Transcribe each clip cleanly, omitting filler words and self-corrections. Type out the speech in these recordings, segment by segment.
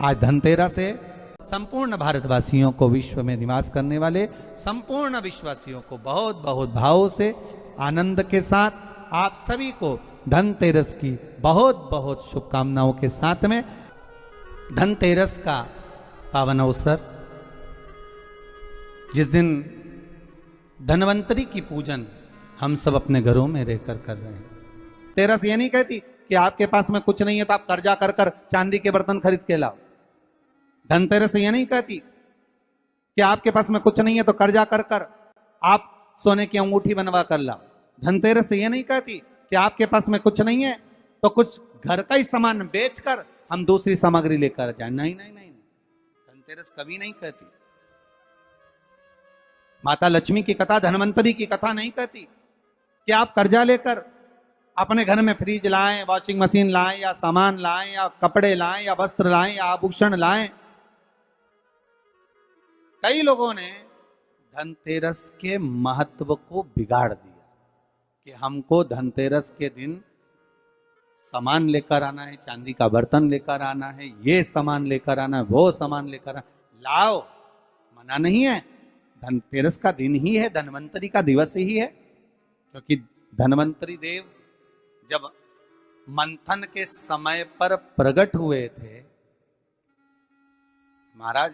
आज धनतेरस है। संपूर्ण भारतवासियों को, विश्व में निवास करने वाले संपूर्ण विश्ववासियों को बहुत बहुत भाव से, आनंद के साथ आप सभी को धनतेरस की बहुत बहुत शुभकामनाओं के साथ में धनतेरस का पावन अवसर, जिस दिन धनवंतरी की पूजन हम सब अपने घरों में रहकर कर रहे हैं। तेरस ये नहीं कहती कि आपके पास में कुछ नहीं है तो आप कर्जा कर कर चांदी के बर्तन खरीद के लाओ। धनतेरस ये नहीं कहती कि आपके पास में कुछ नहीं है तो कर्जा कर कर आप सोने की अंगूठी बनवा कर लाओ। धनतेरस ये नहीं कहती कि आपके पास में कुछ नहीं है तो कुछ घर का ही सामान बेचकर हम दूसरी सामग्री लेकर जाए। नहीं नहीं नहीं, धनतेरस कभी नहीं कहती। माता लक्ष्मी की कथा, धनवंतरी की कथा नहीं कहती कि आप कर्जा लेकर अपने घर में फ्रिज लाएं, वॉशिंग मशीन लाएं, या सामान लाएं, या कपड़े लाएं, या वस्त्र लाएं, या आभूषण लाएं। कई लोगों ने धनतेरस के महत्व को बिगाड़ दिया कि हमको धनतेरस के दिन सामान लेकर आना है, चांदी का बर्तन लेकर आना है, ये सामान लेकर आना है, वो सामान लेकर आना। लाओ, मना नहीं है। धनतेरस का दिन ही है, धनवंतरी का दिवस ही है, क्योंकि धनवंतरी देव जब मंथन के समय पर प्रकट हुए थे, महाराज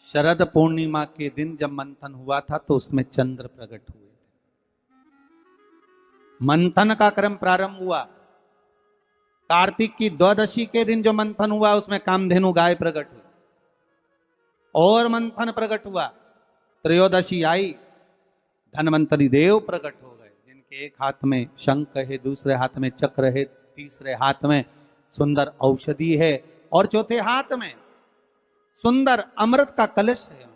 शरद पूर्णिमा के दिन जब मंथन हुआ था तो उसमें चंद्र प्रकट हुए थे। मंथन का क्रम प्रारंभ हुआ, कार्तिक की द्वादशी के दिन जो मंथन हुआ उसमें कामधेनु गाय प्रकट हुई और मंथन प्रकट हुआ। त्रयोदशी आई, धनवंतरी देव प्रकट हो गए, जिनके एक हाथ में शंख है, दूसरे हाथ में चक्र है, तीसरे हाथ में सुंदर औषधि है और चौथे हाथ में सुंदर अमृत का कलश है।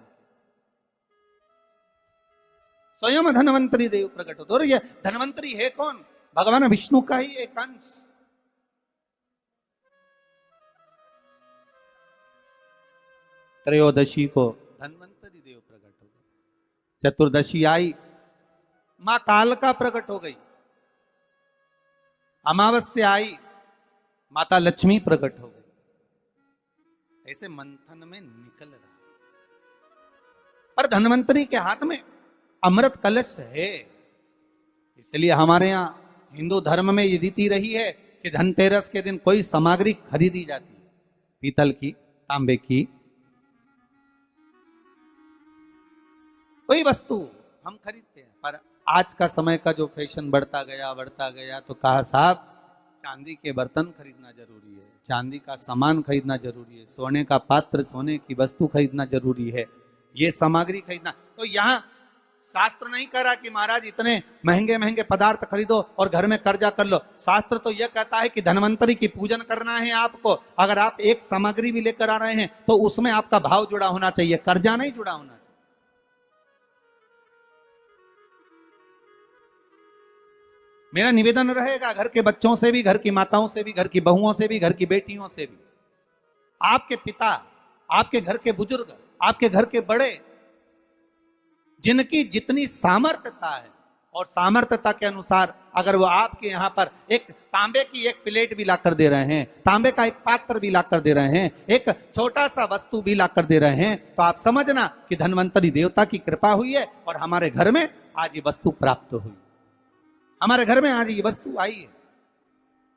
स्वयं धनवंतरी देव प्रकट होते। और ये धनवंतरी है कौन? भगवान विष्णु का ही एक अंश। त्रयोदशी को धनवंतरी देव प्रकट हो गए। चतुर्दशी आई, मां कालका प्रकट हो गई। अमावस्या आई, माता लक्ष्मी प्रकट हो गई। ऐसे मंथन में निकल रहा, पर धनवंतरी के हाथ में अमृत कलश है। इसलिए हमारे यहां हिंदू धर्म में ये रीति रही है कि धनतेरस के दिन कोई सामग्री खरीदी जाती है, पीतल की, तांबे की, कोई वस्तु हम खरीदते हैं। पर आज का समय का जो फैशन बढ़ता गया तो कहा साहब चांदी के बर्तन खरीदना जरूरी है, चांदी का सामान खरीदना जरूरी है, सोने का पात्र, सोने की वस्तु खरीदना जरूरी है, ये सामग्री खरीदना। तो यहाँ शास्त्र नहीं कह रहा कि महाराज इतने महंगे महंगे पदार्थ खरीदो और घर में कर्जा कर लो। शास्त्र तो यह कहता है कि धनवंतरी की पूजन करना है आपको। अगर आप एक सामग्री भी लेकर आ रहे हैं तो उसमें आपका भाव जुड़ा होना चाहिए, कर्जा नहीं जुड़ा होना चाहिए। मेरा निवेदन रहेगा घर के बच्चों से भी, घर की माताओं से भी, घर की बहुओं से भी, घर की बेटियों से भी, आपके पिता, आपके घर के बुजुर्ग, आपके घर के बड़े, जिनकी जितनी सामर्थ्यता है और सामर्थ्यता के अनुसार अगर वो आपके यहां पर एक तांबे की एक प्लेट भी लाकर दे रहे हैं, तांबे का एक पात्र भी लाकर दे रहे हैं, एक छोटा सा वस्तु भी लाकर दे रहे हैं, तो आप समझना कि धनवंतरी देवता की कृपा हुई है और हमारे घर में आज ये वस्तु प्राप्त हुई, हमारे घर में आज ये वस्तु आई है।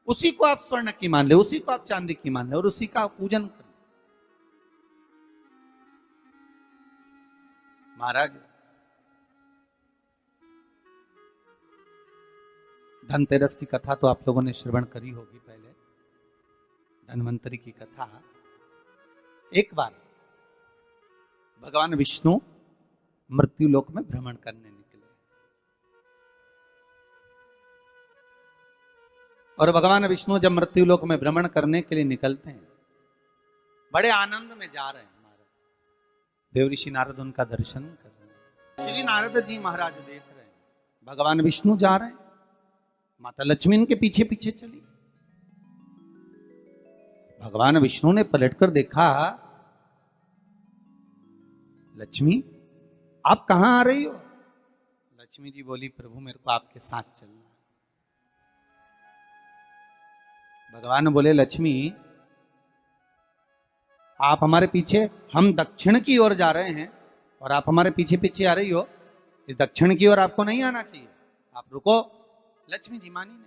उसी को आप स्वर्ण की मान ले, उसी को आप चांदी की मान ले और उसी का पूजन कर। महाराज धनतेरस की कथा तो आप लोगों ने श्रवण करी होगी पहले। धनवंतरी की कथा, एक बार भगवान विष्णु मृत्युलोक में भ्रमण करने निकले और भगवान विष्णु जब मृत्युलोक में भ्रमण करने के लिए निकलते हैं, बड़े आनंद में जा रहे हैं। देवऋषि नारद उनका दर्शन कर रहे हैं। श्री नारद जी महाराज देख रहे हैं भगवान विष्णु जा रहे हैं, माता लक्ष्मी इनके पीछे पीछे चली। भगवान विष्णु ने पलटकर देखा, लक्ष्मी आप कहां आ रही हो? लक्ष्मी जी बोली, प्रभु मेरे को आपके साथ चलना। भगवान बोले, लक्ष्मी आप हमारे पीछे, हम दक्षिण की ओर जा रहे हैं और आप हमारे पीछे पीछे आ रही हो, इस दक्षिण की ओर आपको नहीं आना चाहिए, आप रुको। लक्ष्मी जी मानी नहीं।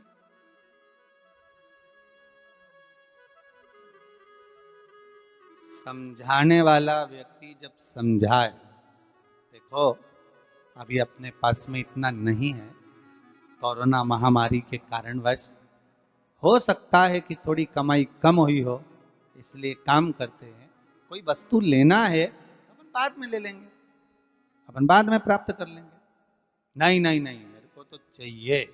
समझाने वाला व्यक्ति जब समझाए, देखो अभी अपने पास में इतना नहीं है, कोरोना महामारी के कारणवश हो सकता है कि थोड़ी कमाई कम हुई हो, इसलिए काम करते हैं। कोई वस्तु लेना है तो अपन बाद में ले लेंगे, अपन बाद में प्राप्त कर लेंगे। नहीं नहीं नहीं, मेरे को तो चाहिए।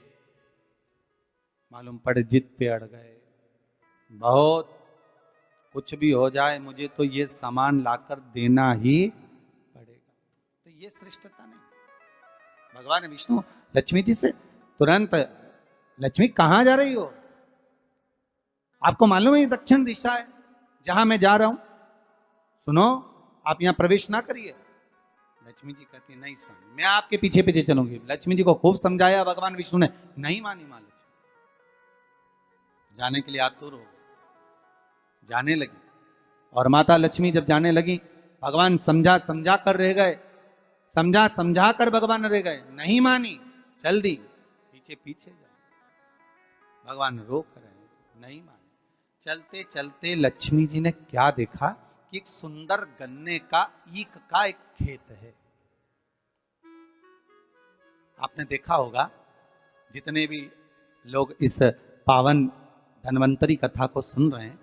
मालूम पड़े जिद पे अड़ गए, बहुत कुछ भी हो जाए मुझे तो ये सामान लाकर देना ही पड़ेगा, तो ये श्रेष्ठता नहीं। भगवान विष्णु लक्ष्मी जी से तुरंत, लक्ष्मी कहां जा रही हो? आपको मालूम है ये दक्षिण दिशा है जहां मैं जा रहा हूं, सुनो आप यहां प्रवेश ना करिए। लक्ष्मी जी कहती है नहीं स्वामी, मैं आपके पीछे पीछे चलूंगी। लक्ष्मी जी को खूब समझाया भगवान विष्णु ने, नहीं मानी मां लक्ष्मी, जाने के लिए आतुर हो गई, जाने लगी। और माता लक्ष्मी जब जाने लगी, भगवान समझा समझा कर रह गए, समझा समझा कर भगवान रह गए, नहीं मानी, चल दी, पीछे पीछे जा। भगवान रोक रहे, नहीं मानी। चलते चलते लक्ष्मी जी ने क्या देखा कि एक सुंदर गन्ने का ईख का एक खेत है। आपने देखा होगा, जितने भी लोग इस पावन धन्वंतरी कथा को सुन रहे हैं,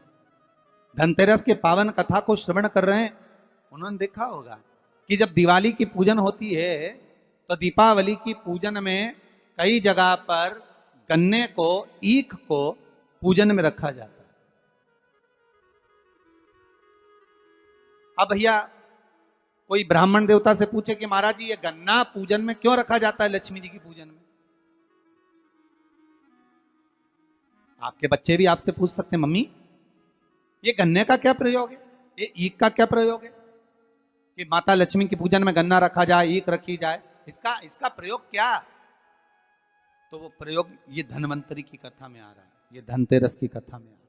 धनतेरस के पावन कथा को श्रवण कर रहे हैं, उन्होंने देखा होगा कि जब दिवाली की पूजन होती है तो दीपावली की पूजन में कई जगह पर गन्ने को, ईख को पूजन में रखा जाता है। अब भैया कोई ब्राह्मण देवता से पूछे कि महाराज जी ये गन्ना पूजन में क्यों रखा जाता है, लक्ष्मी जी की पूजन में? आपके बच्चे भी आपसे पूछ सकते हैं, मम्मी ये गन्ने का क्या प्रयोग है, ये ईख का क्या प्रयोग है कि माता लक्ष्मी की पूजन में गन्ना रखा जाए, ईख रखी जाए, इसका प्रयोग क्या? तो वो प्रयोग ये धन्वंतरी की कथा में आ रहा है, ये धनतेरस की कथा में आ रहा है।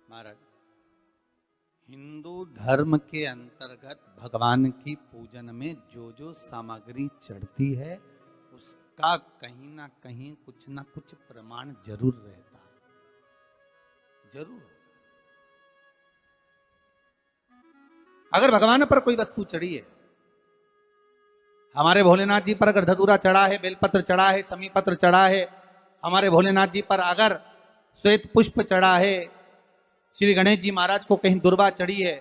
महाराज, हिंदू धर्म के अंतर्गत भगवान की पूजन में जो जो सामग्री चढ़ती है उसका कहीं ना कहीं कुछ ना कुछ प्रमाण जरूर रहता है, जरूर। अगर भगवान पर कोई वस्तु चढ़ी है, हमारे भोलेनाथ जी पर अगर धतूरा चढ़ा है, बेलपत्र चढ़ा है, समीपत्र चढ़ा है, हमारे भोलेनाथ जी पर अगर श्वेत पुष्प चढ़ा है, श्री गणेश जी महाराज को कहीं दुर्वा चढ़ी है,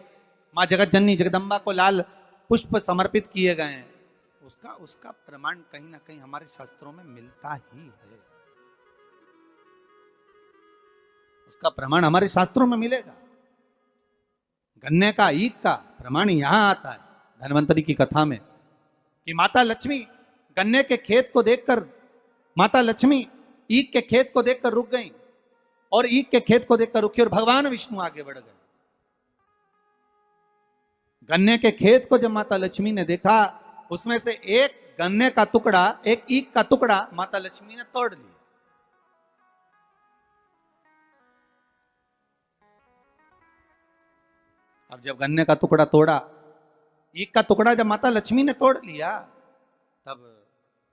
माँ जगत जननी जगदम्बा को लाल पुष्प समर्पित किए गए हैं, उसका प्रमाण कहीं ना कहीं हमारे शास्त्रों में मिलता ही है, उसका प्रमाण हमारे शास्त्रों में मिलेगा। गन्ने का, ईख का प्रमाण यहां आता है धन्वंतरी की कथा में कि माता लक्ष्मी गन्ने के खेत को देखकर, माता लक्ष्मी ईख के खेत को देखकर रुक गई और ईख के खेत को देखकर रुकी और भगवान विष्णु आगे बढ़ गए। गन्ने के खेत को जब माता लक्ष्मी ने देखा, उसमें से एक गन्ने का टुकड़ा, एक ईख का टुकड़ा माता लक्ष्मी ने तोड़ लिया। अब जब गन्ने का टुकड़ा तोड़ा, ईख का टुकड़ा जब माता लक्ष्मी ने तोड़ लिया, तब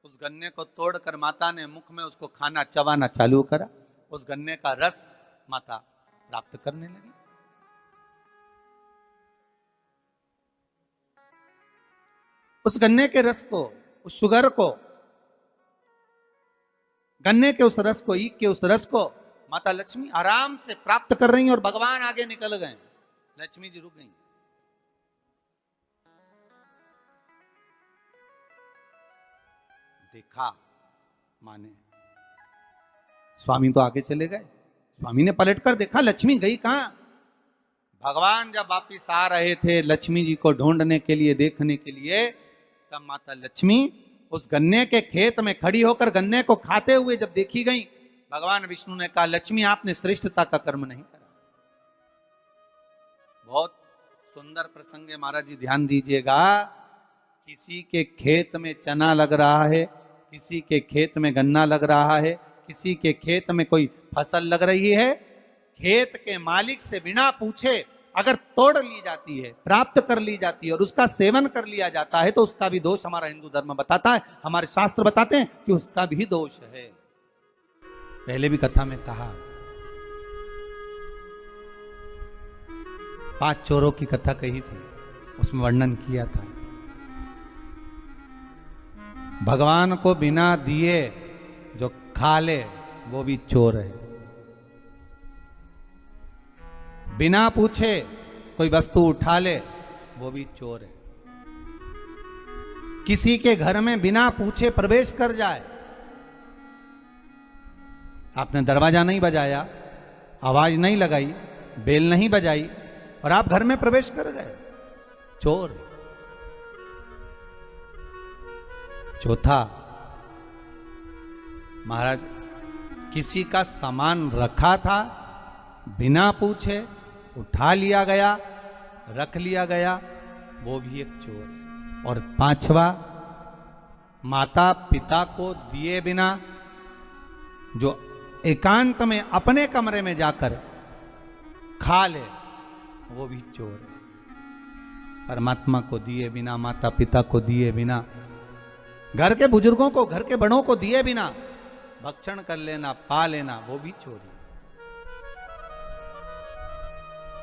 उस गन्ने को तोड़कर माता ने मुख में उसको खाना, चबाना चालू करा। उस गन्ने का रस माता प्राप्त करने लगी। उस गन्ने के रस को, उस शुगर को, गन्ने के उस रस को, ईख के उस रस को माता लक्ष्मी आराम से प्राप्त कर रही हैं और भगवान आगे निकल गए, लक्ष्मी जी रुक गई। देखा माने, स्वामी तो आगे चले गए, स्वामी ने पलटकर देखा लक्ष्मी गई कहां। भगवान जब वापिस आ रहे थे लक्ष्मी जी को ढूंढने के लिए, देखने के लिए, तब माता लक्ष्मी उस गन्ने के खेत में खड़ी होकर गन्ने को खाते हुए जब देखी गई, भगवान विष्णु ने कहा लक्ष्मी आपने श्रेष्ठता का कर्म नहीं करा। बहुत सुंदर प्रसंग है महाराज जी, ध्यान दीजिएगा। किसी के खेत में चना लग रहा है, किसी के खेत में गन्ना लग रहा है, किसी के खेत में कोई फसल लग रही है, खेत के मालिक से बिना पूछे अगर तोड़ ली जाती है, प्राप्त कर ली जाती है और उसका सेवन कर लिया जाता है, तो उसका भी दोष हमारा हिंदू धर्म बताता है, हमारे शास्त्र बताते हैं कि उसका भी दोष है। पहले भी कथा में कहा, 5 चोरों की कथा कही थी, उसमें वर्णन किया था, भगवान को बिना दिए जो खा ले वो भी चोर है, बिना पूछे कोई वस्तु उठा ले वो भी चोर है, किसी के घर में बिना पूछे प्रवेश कर जाए, आपने दरवाजा नहीं बजाया, आवाज नहीं लगाई, बेल नहीं बजाई और आप घर में प्रवेश कर गए, चोर। चौथा, महाराज किसी का सामान रखा था, बिना पूछे उठा लिया गया, रख लिया गया, वो भी एक चोर है। और 5वां, माता पिता को दिए बिना जो एकांत में अपने कमरे में जाकर खा ले वो भी चोर है। परमात्मा को दिए बिना, माता पिता को दिए बिना, घर के बुजुर्गों को, घर के बड़ों को दिए बिना भक्षण कर लेना, पा लेना, वो भी चोरी।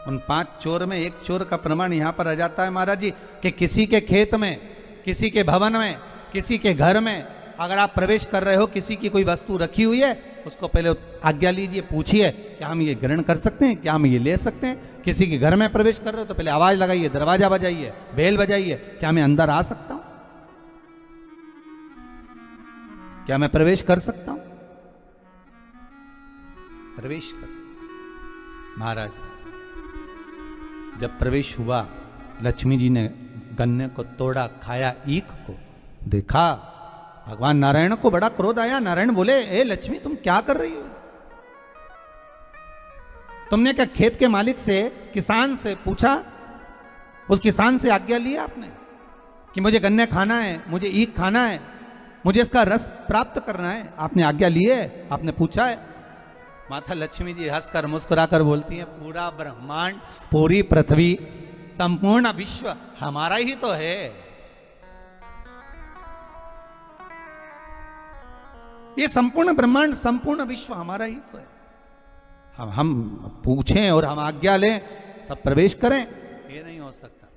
उन 5 चोर में एक चोर का प्रमाण यहां पर आ जाता है महाराज जी, कि किसी के खेत में, किसी के भवन में, किसी के घर में अगर आप प्रवेश कर रहे हो, किसी की कोई वस्तु रखी हुई है, उसको पहले आज्ञा लीजिए, पूछिए क्या हम ये ग्रहण कर सकते हैं, क्या हम ये ले सकते हैं। किसी के घर में प्रवेश कर रहे हो तो पहले आवाज लगाइए, दरवाजा बजाइए, बेल बजाइए, क्या मैं अंदर आ सकता हूं, क्या मैं प्रवेश कर सकता हूं। प्रवेश कर। महाराज जब प्रवेश हुआ, लक्ष्मी जी ने गन्ने को तोड़ा, खाया, ईख को देखा, भगवान नारायण को बड़ा क्रोध आया। नारायण बोले, ए लक्ष्मी तुम क्या कर रही हो, तुमने क्या खेत के मालिक से, किसान से पूछा, उस किसान से आज्ञा ली आपने कि मुझे गन्ने खाना है, मुझे ईख खाना है, मुझे इसका रस प्राप्त करना है, आपने आज्ञा ली है, आपने पूछा है। माता लक्ष्मी जी हंसकर मुस्कुराकर बोलती हैं, पूरा ब्रह्मांड, पूरी पृथ्वी, संपूर्ण विश्व हमारा ही तो है। ये संपूर्ण ब्रह्मांड, संपूर्ण विश्व हमारा ही तो है। हम पूछें और हम आज्ञा लें तब प्रवेश करें, ये नहीं हो सकता।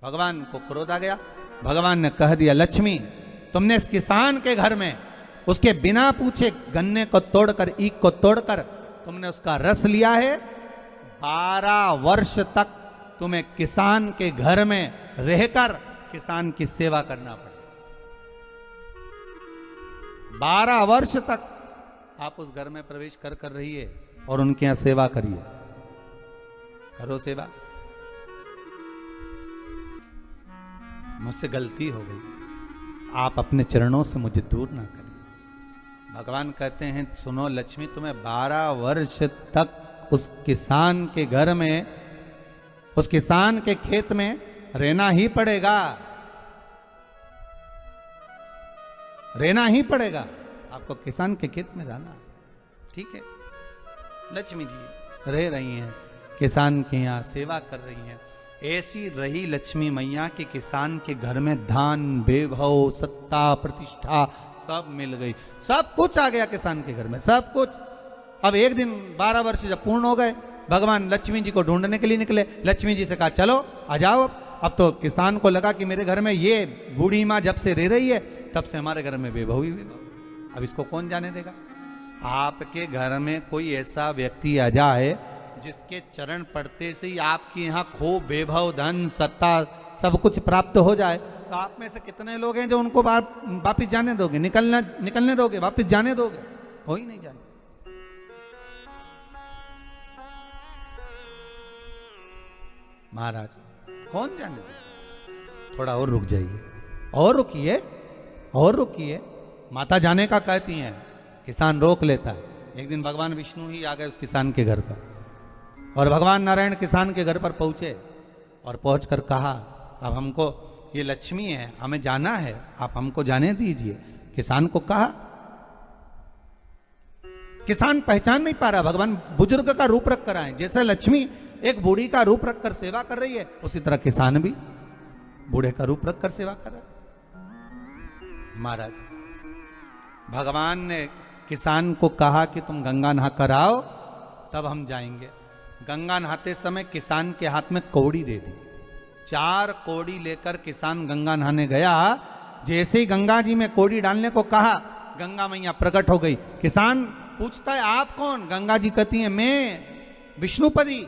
भगवान को क्रोध आ गया। भगवान ने कह दिया, लक्ष्मी तुमने इस किसान के घर में उसके बिना पूछे गन्ने को तोड़कर, ईख को तोड़कर तुमने उसका रस लिया है। 12 वर्ष तक तुम्हें किसान के घर में रहकर किसान की सेवा करना पड़े। 12 वर्ष तक आप उस घर में प्रवेश कर रहिए और उनके यहां सेवा करिए। करो सेवा। मुझसे गलती हो गई, आप अपने चरणों से मुझे दूर ना करिए। भगवान कहते हैं, सुनो लक्ष्मी, तुम्हें 12 वर्ष तक उस किसान के घर में, उस किसान के खेत में रहना ही पड़ेगा, रहना ही पड़ेगा। आपको किसान के खेत में रहना, ठीक है। लक्ष्मी जी रह रही हैं, किसान के यहाँ सेवा कर रही हैं। ऐसी रही लक्ष्मी मैया के किसान के घर में धन, वैभव, सत्ता, प्रतिष्ठा सब मिल गई, सब कुछ आ गया किसान के घर में, सब कुछ। अब एक दिन 12 वर्ष जब पूर्ण हो गए, भगवान लक्ष्मी जी को ढूंढने के लिए निकले। लक्ष्मी जी से कहा, चलो आ जाओ। अब तो किसान को लगा कि मेरे घर में ये बूढ़ी माँ जब से रह रही है, तब से हमारे घर में वैभव ही वैभव, अब इसको कौन जाने देगा। आपके घर में कोई ऐसा व्यक्ति आ जाए जिसके चरण पड़ते से ही आपके यहाँ खूब वैभव, धन, सत्ता सब कुछ प्राप्त हो जाए, तो आप में से कितने लोग हैं जो उनको वापिस जाने दोगे, निकलने दोगे, वापिस जाने दोगे? कोई नहीं जाने। महाराज कौन जाने दे? थोड़ा और रुक जाइए, और रुकिए, और रुकिए। माता जाने का कहती हैं, किसान रोक लेता है। एक दिन भगवान विष्णु ही आ गए उस किसान के घर पर, और भगवान नारायण किसान के घर पर पहुंचे और पहुंचकर कहा, अब हमको ये लक्ष्मी है, हमें जाना है, आप हमको जाने दीजिए। किसान को कहा, किसान पहचान नहीं पा रहा, भगवान बुजुर्ग का रूप रख कर आए। जैसे लक्ष्मी एक बूढ़ी का रूप रख कर सेवा कर रही है, उसी तरह किसान भी बूढ़े का रूप रख कर सेवा कर रहा है। महाराज भगवान ने किसान को कहा कि तुम गंगा नहा कर आओ, तब हम जाएंगे। गंगा नहाते समय किसान के हाथ में कौड़ी दे दी। 4 कौड़ी लेकर किसान गंगा नहाने गया। जैसे ही गंगा जी में कौड़ी डालने को कहा, गंगा मैया प्रकट हो गई। किसान पूछता है आप कौन? गंगा जी कहती है मैं विष्णुपदी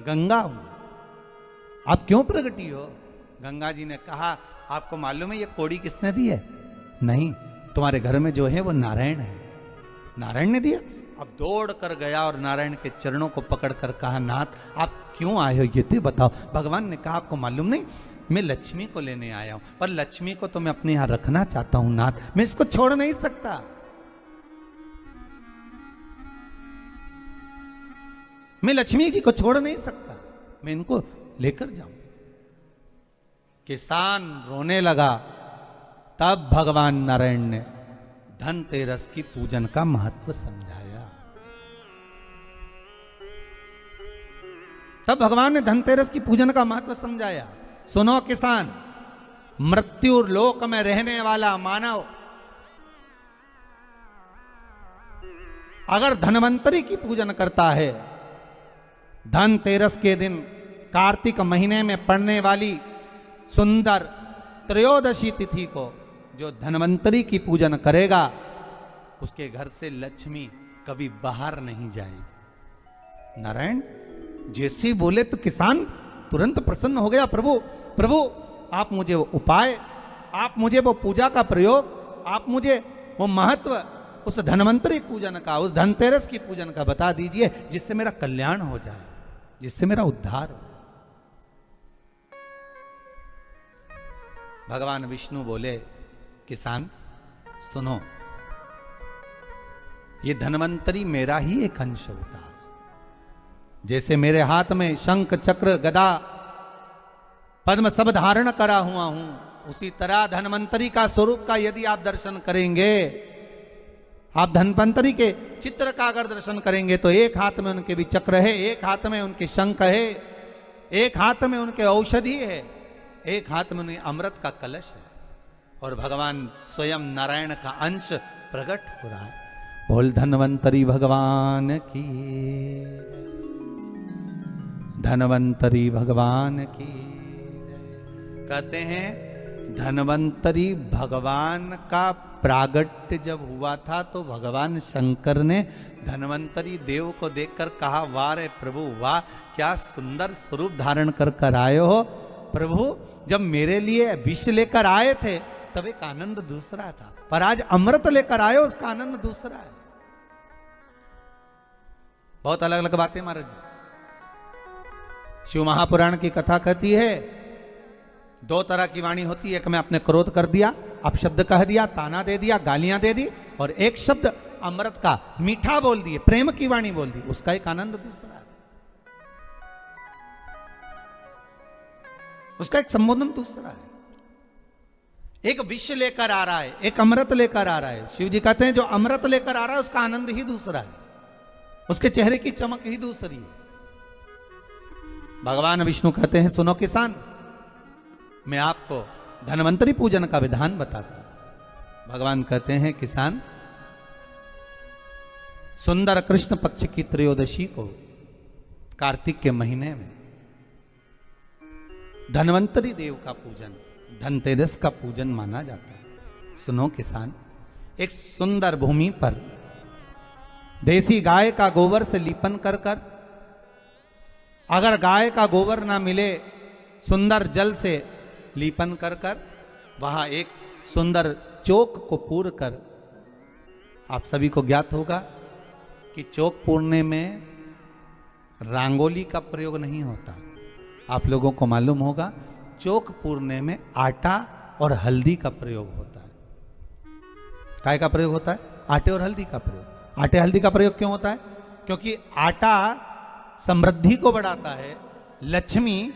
गंगा हूं। आप क्यों प्रकटी हो? गंगा जी ने कहा आपको मालूम है ये कौड़ी किसने दी है? नहीं, तुम्हारे घर में जो है वो नारायण है, नारायण ने दिया। अब दौड़ कर गया और नारायण के चरणों को पकड़ कर कहा नाथ आप क्यों आए हो ये तो बताओ। भगवान ने कहा आपको मालूम नहीं, मैं लक्ष्मी को लेने आया हूं, पर लक्ष्मी को तो मैं अपने यहां रखना चाहता हूं नाथ, मैं इसको छोड़ नहीं सकता। मैं लक्ष्मी जी को छोड़ नहीं सकता, मैं इनको लेकर जाऊं। किसान रोने लगा। तब भगवान नारायण ने धनतेरस की पूजन का महत्व समझाया। तब भगवान ने धनतेरस की पूजन का महत्व समझाया। सुनो किसान, मृत्यु लोक में रहने वाला मानव अगर धनवंतरी की पूजन करता है, धनतेरस के दिन कार्तिक महीने में पड़ने वाली सुंदर त्रयोदशी तिथि को जो धनवंतरी की पूजन करेगा, उसके घर से लक्ष्मी कभी बाहर नहीं जाएगी। नारायण जैसे बोले तो किसान तुरंत प्रसन्न हो गया। प्रभु प्रभु आप मुझे वो उपाय, आप मुझे वो पूजा का प्रयोग, आप मुझे वो महत्व उस धनवंतरी पूजन का, उस धनतेरस की पूजन का बता दीजिए, जिससे मेरा कल्याण हो जाए, जिससे मेरा उद्धार हो। भगवान विष्णु बोले किसान सुनो, ये धनवंतरी मेरा ही एक अंश होता है। जैसे मेरे हाथ में शंख चक्र गदा पद्म सब धारण करा हुआ हूं, उसी तरह धनवंतरी का स्वरूप का यदि आप दर्शन करेंगे, आप धनवंतरी के चित्र का अगर दर्शन करेंगे तो एक हाथ में उनके भी चक्र है, एक हाथ में उनके शंख है, एक हाथ में उनके औषधि है, एक हाथ में उन्हें अमृत का कलश है, और भगवान स्वयं नारायण का अंश प्रकट हो रहा है। बोल धनवंतरी भगवान की, धनवंतरी भगवान की। कहते हैं धनवंतरी भगवान का प्रागट्य जब हुआ था तो भगवान शंकर ने धनवंतरी देव को देखकर कहा वाह रे प्रभु वाह, क्या सुंदर स्वरूप धारण कर कर आए हो प्रभु। जब मेरे लिए विष लेकर आए थे तब एक आनंद दूसरा था, पर आज अमृत लेकर आए हो उसका आनंद दूसरा है। बहुत अलग अलग बातें महाराज जी। शिव महापुराण की कथा कहती है 2 तरह की वाणी होती है, एक में आपने क्रोध कर दिया, अपशब्द कह दिया, ताना दे दिया, गालियां दे दी, और एक शब्द अमृत का मीठा बोल दिए, प्रेम की वाणी बोल दी, उसका एक आनंद दूसरा है, उसका एक संबोधन दूसरा है। एक विष लेकर आ रहा है, एक अमृत लेकर आ रहा है। शिव जी कहते हैं जो अमृत लेकर आ रहा है उसका आनंद ही दूसरा है, उसके चेहरे की चमक ही दूसरी है। भगवान विष्णु कहते हैं सुनो किसान, मैं आपको धनवंतरी पूजन का विधान बताता हूं। भगवान कहते हैं किसान, सुंदर कृष्ण पक्ष की त्रयोदशी को कार्तिक के महीने में धनवंतरी देव का पूजन, धनतेरस का पूजन माना जाता है। सुनो किसान, एक सुंदर भूमि पर देसी गाय का गोबर से लीपन कर कर, अगर गाय का गोबर ना मिले सुंदर जल से लीपन कर कर, वहां एक सुंदर चौक को पूर कर, आप सभी को ज्ञात होगा कि चौक पूरने में रंगोली का प्रयोग नहीं होता। आप लोगों को मालूम होगा चौक पूरने में आटा और हल्दी का प्रयोग होता है। काय का प्रयोग होता है? आटे और हल्दी का प्रयोग। आटे हल्दी का प्रयोग क्यों होता है? क्योंकि आटा समृद्धि को बढ़ाता है, लक्ष्मी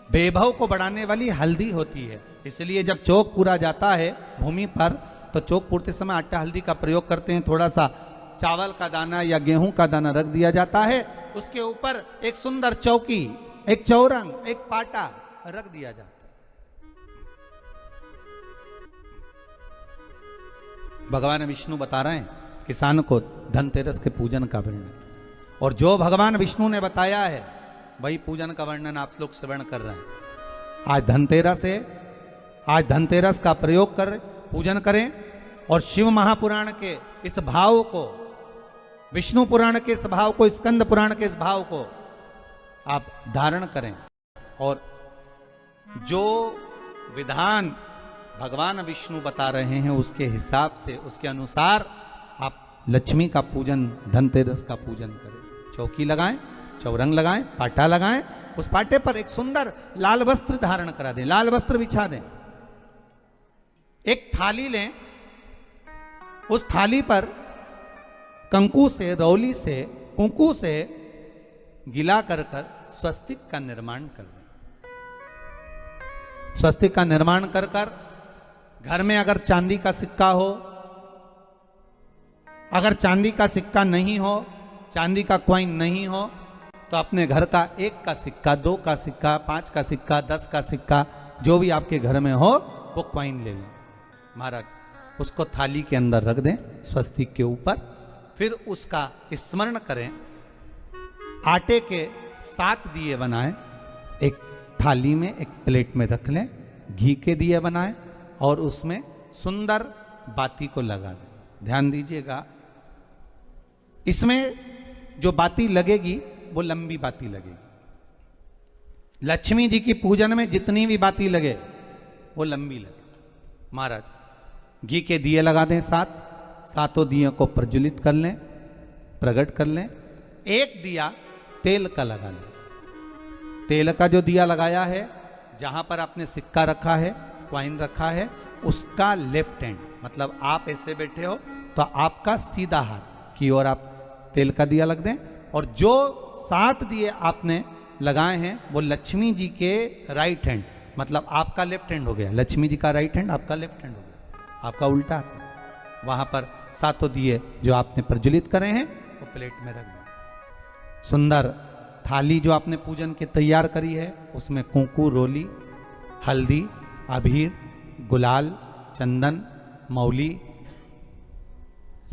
वैभव को बढ़ाने वाली हल्दी होती है। इसलिए जब चौक पूरा जाता है भूमि पर तो चौक पूरते समय आटा हल्दी का प्रयोग करते हैं, थोड़ा सा चावल का दाना या गेहूं का दाना रख दिया जाता है। उसके ऊपर एक सुंदर चौकी, एक चौरंग, एक पाटा रख दिया जाता है। भगवान विष्णु बता रहे हैं किसान को धनतेरस के पूजन का वर्णन, और जो भगवान विष्णु ने बताया है वही पूजन का वर्णन आप लोग श्रवण कर रहे हैं। आज धनतेरस है, आज धनतेरस का प्रयोग कर पूजन करें और शिव महापुराण के इस भाव को, विष्णु पुराण के इस भाव को, स्कंद पुराण के इस भाव को आप धारण करें, और जो विधान भगवान विष्णु बता रहे हैं उसके हिसाब से, उसके अनुसार आप लक्ष्मी का पूजन, धनतेरस का पूजन करें। चौकी लगाएं, चौरंग लगाएं, पाटा लगाएं, उस पाटे पर एक सुंदर लाल वस्त्र धारण करा दें, लाल वस्त्र बिछा दें। एक थाली लें, उस थाली पर कंकु से, रौली से, कुंकू से गिला कर स्वस्तिक का निर्माण कर दें। स्वस्तिक का निर्माण कर घर में अगर चांदी का सिक्का हो, अगर चांदी का सिक्का नहीं हो, चांदी का कॉइन नहीं हो, तो अपने घर का 1 का सिक्का, 2 का सिक्का, 5 का सिक्का, 10 का सिक्का, जो भी आपके घर में हो वो कॉइन ले लें महाराज, उसको थाली के अंदर रख दें स्वस्तिक के ऊपर। फिर उसका स्मरण करें। आटे के 7 दिए बनाएं, एक थाली में, एक प्लेट में रख लें, घी के दिए बनाएं और उसमें सुंदर बाती को लगा दें। ध्यान दीजिएगा, इसमें जो बाती लगेगी वो लंबी बाती लगेगी। लक्ष्मी जी की पूजन में जितनी भी बाती लगे वो लंबी लगे। महाराज घी के दिए लगा दें 7, सातों दियों को प्रज्वलित कर लें, प्रकट कर लें। एक दिया तेल का लगा लें। तेल का जो दिया लगाया है, जहां पर आपने सिक्का रखा है, कॉइन रखा है, उसका लेफ्ट हैंड, मतलब आप ऐसे बैठे हो तो आपका सीधा हाथ की ओर आप तेल का दिया लग दें। और जो 7 दिए आपने लगाए हैं वो लक्ष्मी जी के राइट हैंड, मतलब आपका लेफ्ट हैंड हो गया, लक्ष्मी जी का राइट हैंड, आपका लेफ्ट हैंड हो गया, आपका उल्टा हाथ। वहां पर 7 दिए जो आपने प्रज्वलित करे हैं वो प्लेट में रख दें। सुंदर थाली जो आपने पूजन के तैयार करी है उसमें कुंकू, रोली, हल्दी, अबीर, गुलाल, चंदन, मौली,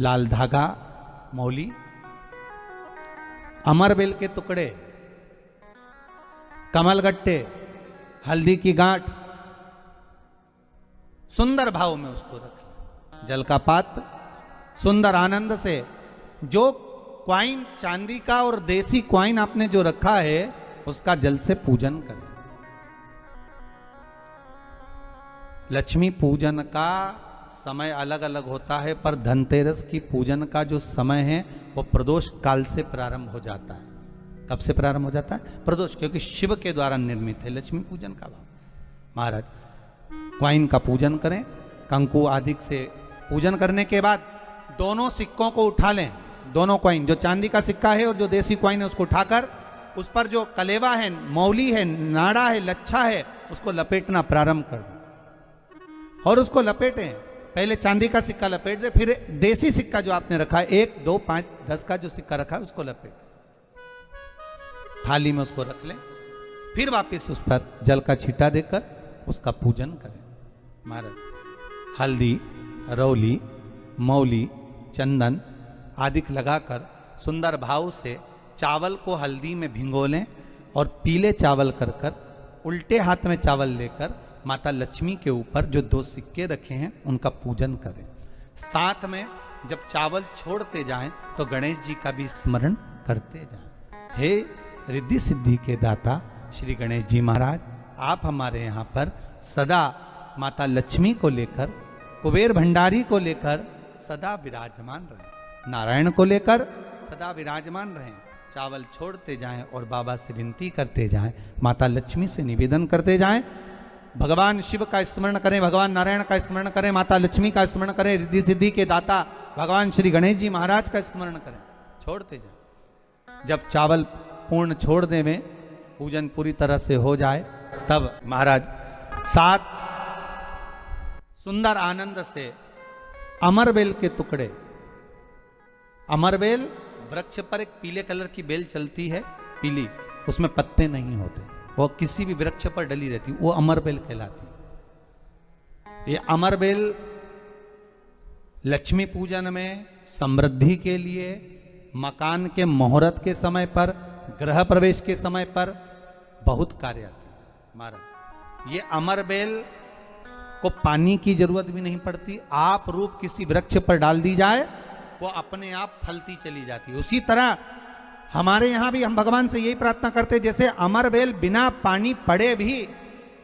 लाल धागा, मौली, अमरबेल के टुकड़े, कमलगट्टे, हल्दी की गांठ, सुंदर भाव में उसको रख। जल का पात्र सुंदर आनंद से, जो क्वाइन चांदी का और देसी क्वाइन आपने जो रखा है उसका जल से पूजन करें। लक्ष्मी पूजन का समय अलग अलग होता है, पर धनतेरस की पूजन का जो समय है वो प्रदोष काल से प्रारंभ हो जाता है। कब से प्रारंभ हो जाता है? प्रदोष, क्योंकि शिव के द्वारा निर्मित है लक्ष्मी पूजन का भाव। महाराज क्वाइन का पूजन करें, कंकु आदि से पूजन करने के बाद दोनों सिक्कों को उठा लें। दोनों क्वाइन, जो चांदी का सिक्का है और जो देसी क्वाइन है, उसको उठाकर उस पर जो कलेवा है, मौली है, नाड़ा है, लच्छा है, उसको लपेटना प्रारंभ कर दें और उसको लपेटें। पहले चांदी का सिक्का लपेट दे, फिर देसी सिक्का जो आपने रखा है 1, 2, 5, 10 का जो सिक्का रखा है उसको लपेट, थाली में उसको रख लें। फिर वापस उस पर जल का छींटा देकर उसका पूजन करें। महाराज हल्दी, रौली, मौली, चंदन आदि लगाकर सुंदर भाव से चावल को हल्दी में भिगो लें और पीले चावल कर उल्टे हाथ में चावल लेकर माता लक्ष्मी के ऊपर जो 2 सिक्के रखे हैं उनका पूजन करें। साथ में जब चावल छोड़ते जाएं तो गणेश जी का भी स्मरण करते जाएं। हे रिद्धि सिद्धि के दाता श्री गणेश जी महाराज, आप हमारे यहाँ पर सदा माता लक्ष्मी को लेकर, कुबेर भंडारी को लेकर सदा विराजमान रहें, नारायण को लेकर सदा विराजमान रहें। चावल छोड़ते जाएं और बाबा से विनती करते जाएं, माता लक्ष्मी से निवेदन करते जाएं। भगवान शिव का स्मरण करें, भगवान नारायण का स्मरण करें, माता लक्ष्मी का स्मरण करें, रिद्धि सिद्धि के दाता भगवान श्री गणेश जी महाराज का स्मरण करें, छोड़ते जाएं। जब चावल पूर्ण छोड़ देवें, पूजन पूरी तरह से हो जाए, तब महाराज 7 सुंदर आनंद से अमरबेल के टुकड़े अमरबेल वृक्ष पर एक पीले कलर की बेल चलती है, पीली, उसमें पत्ते नहीं होते, वो किसी भी वृक्ष पर डली रहती, वो अमरबेल कहलाती। ये अमरबेल लक्ष्मी पूजन में, समृद्धि के लिए, मकान के मुहूर्त के समय पर, गृह प्रवेश के समय पर बहुत कार्य आती है महाराज। ये अमरबेल को पानी की जरूरत भी नहीं पड़ती, आप रूप किसी वृक्ष पर डाल दी जाए वो अपने आप फलती चली जाती है। उसी तरह हमारे यहां भी हम भगवान से यही प्रार्थना करते हैं, जैसे अमरबेल बिना पानी पड़े भी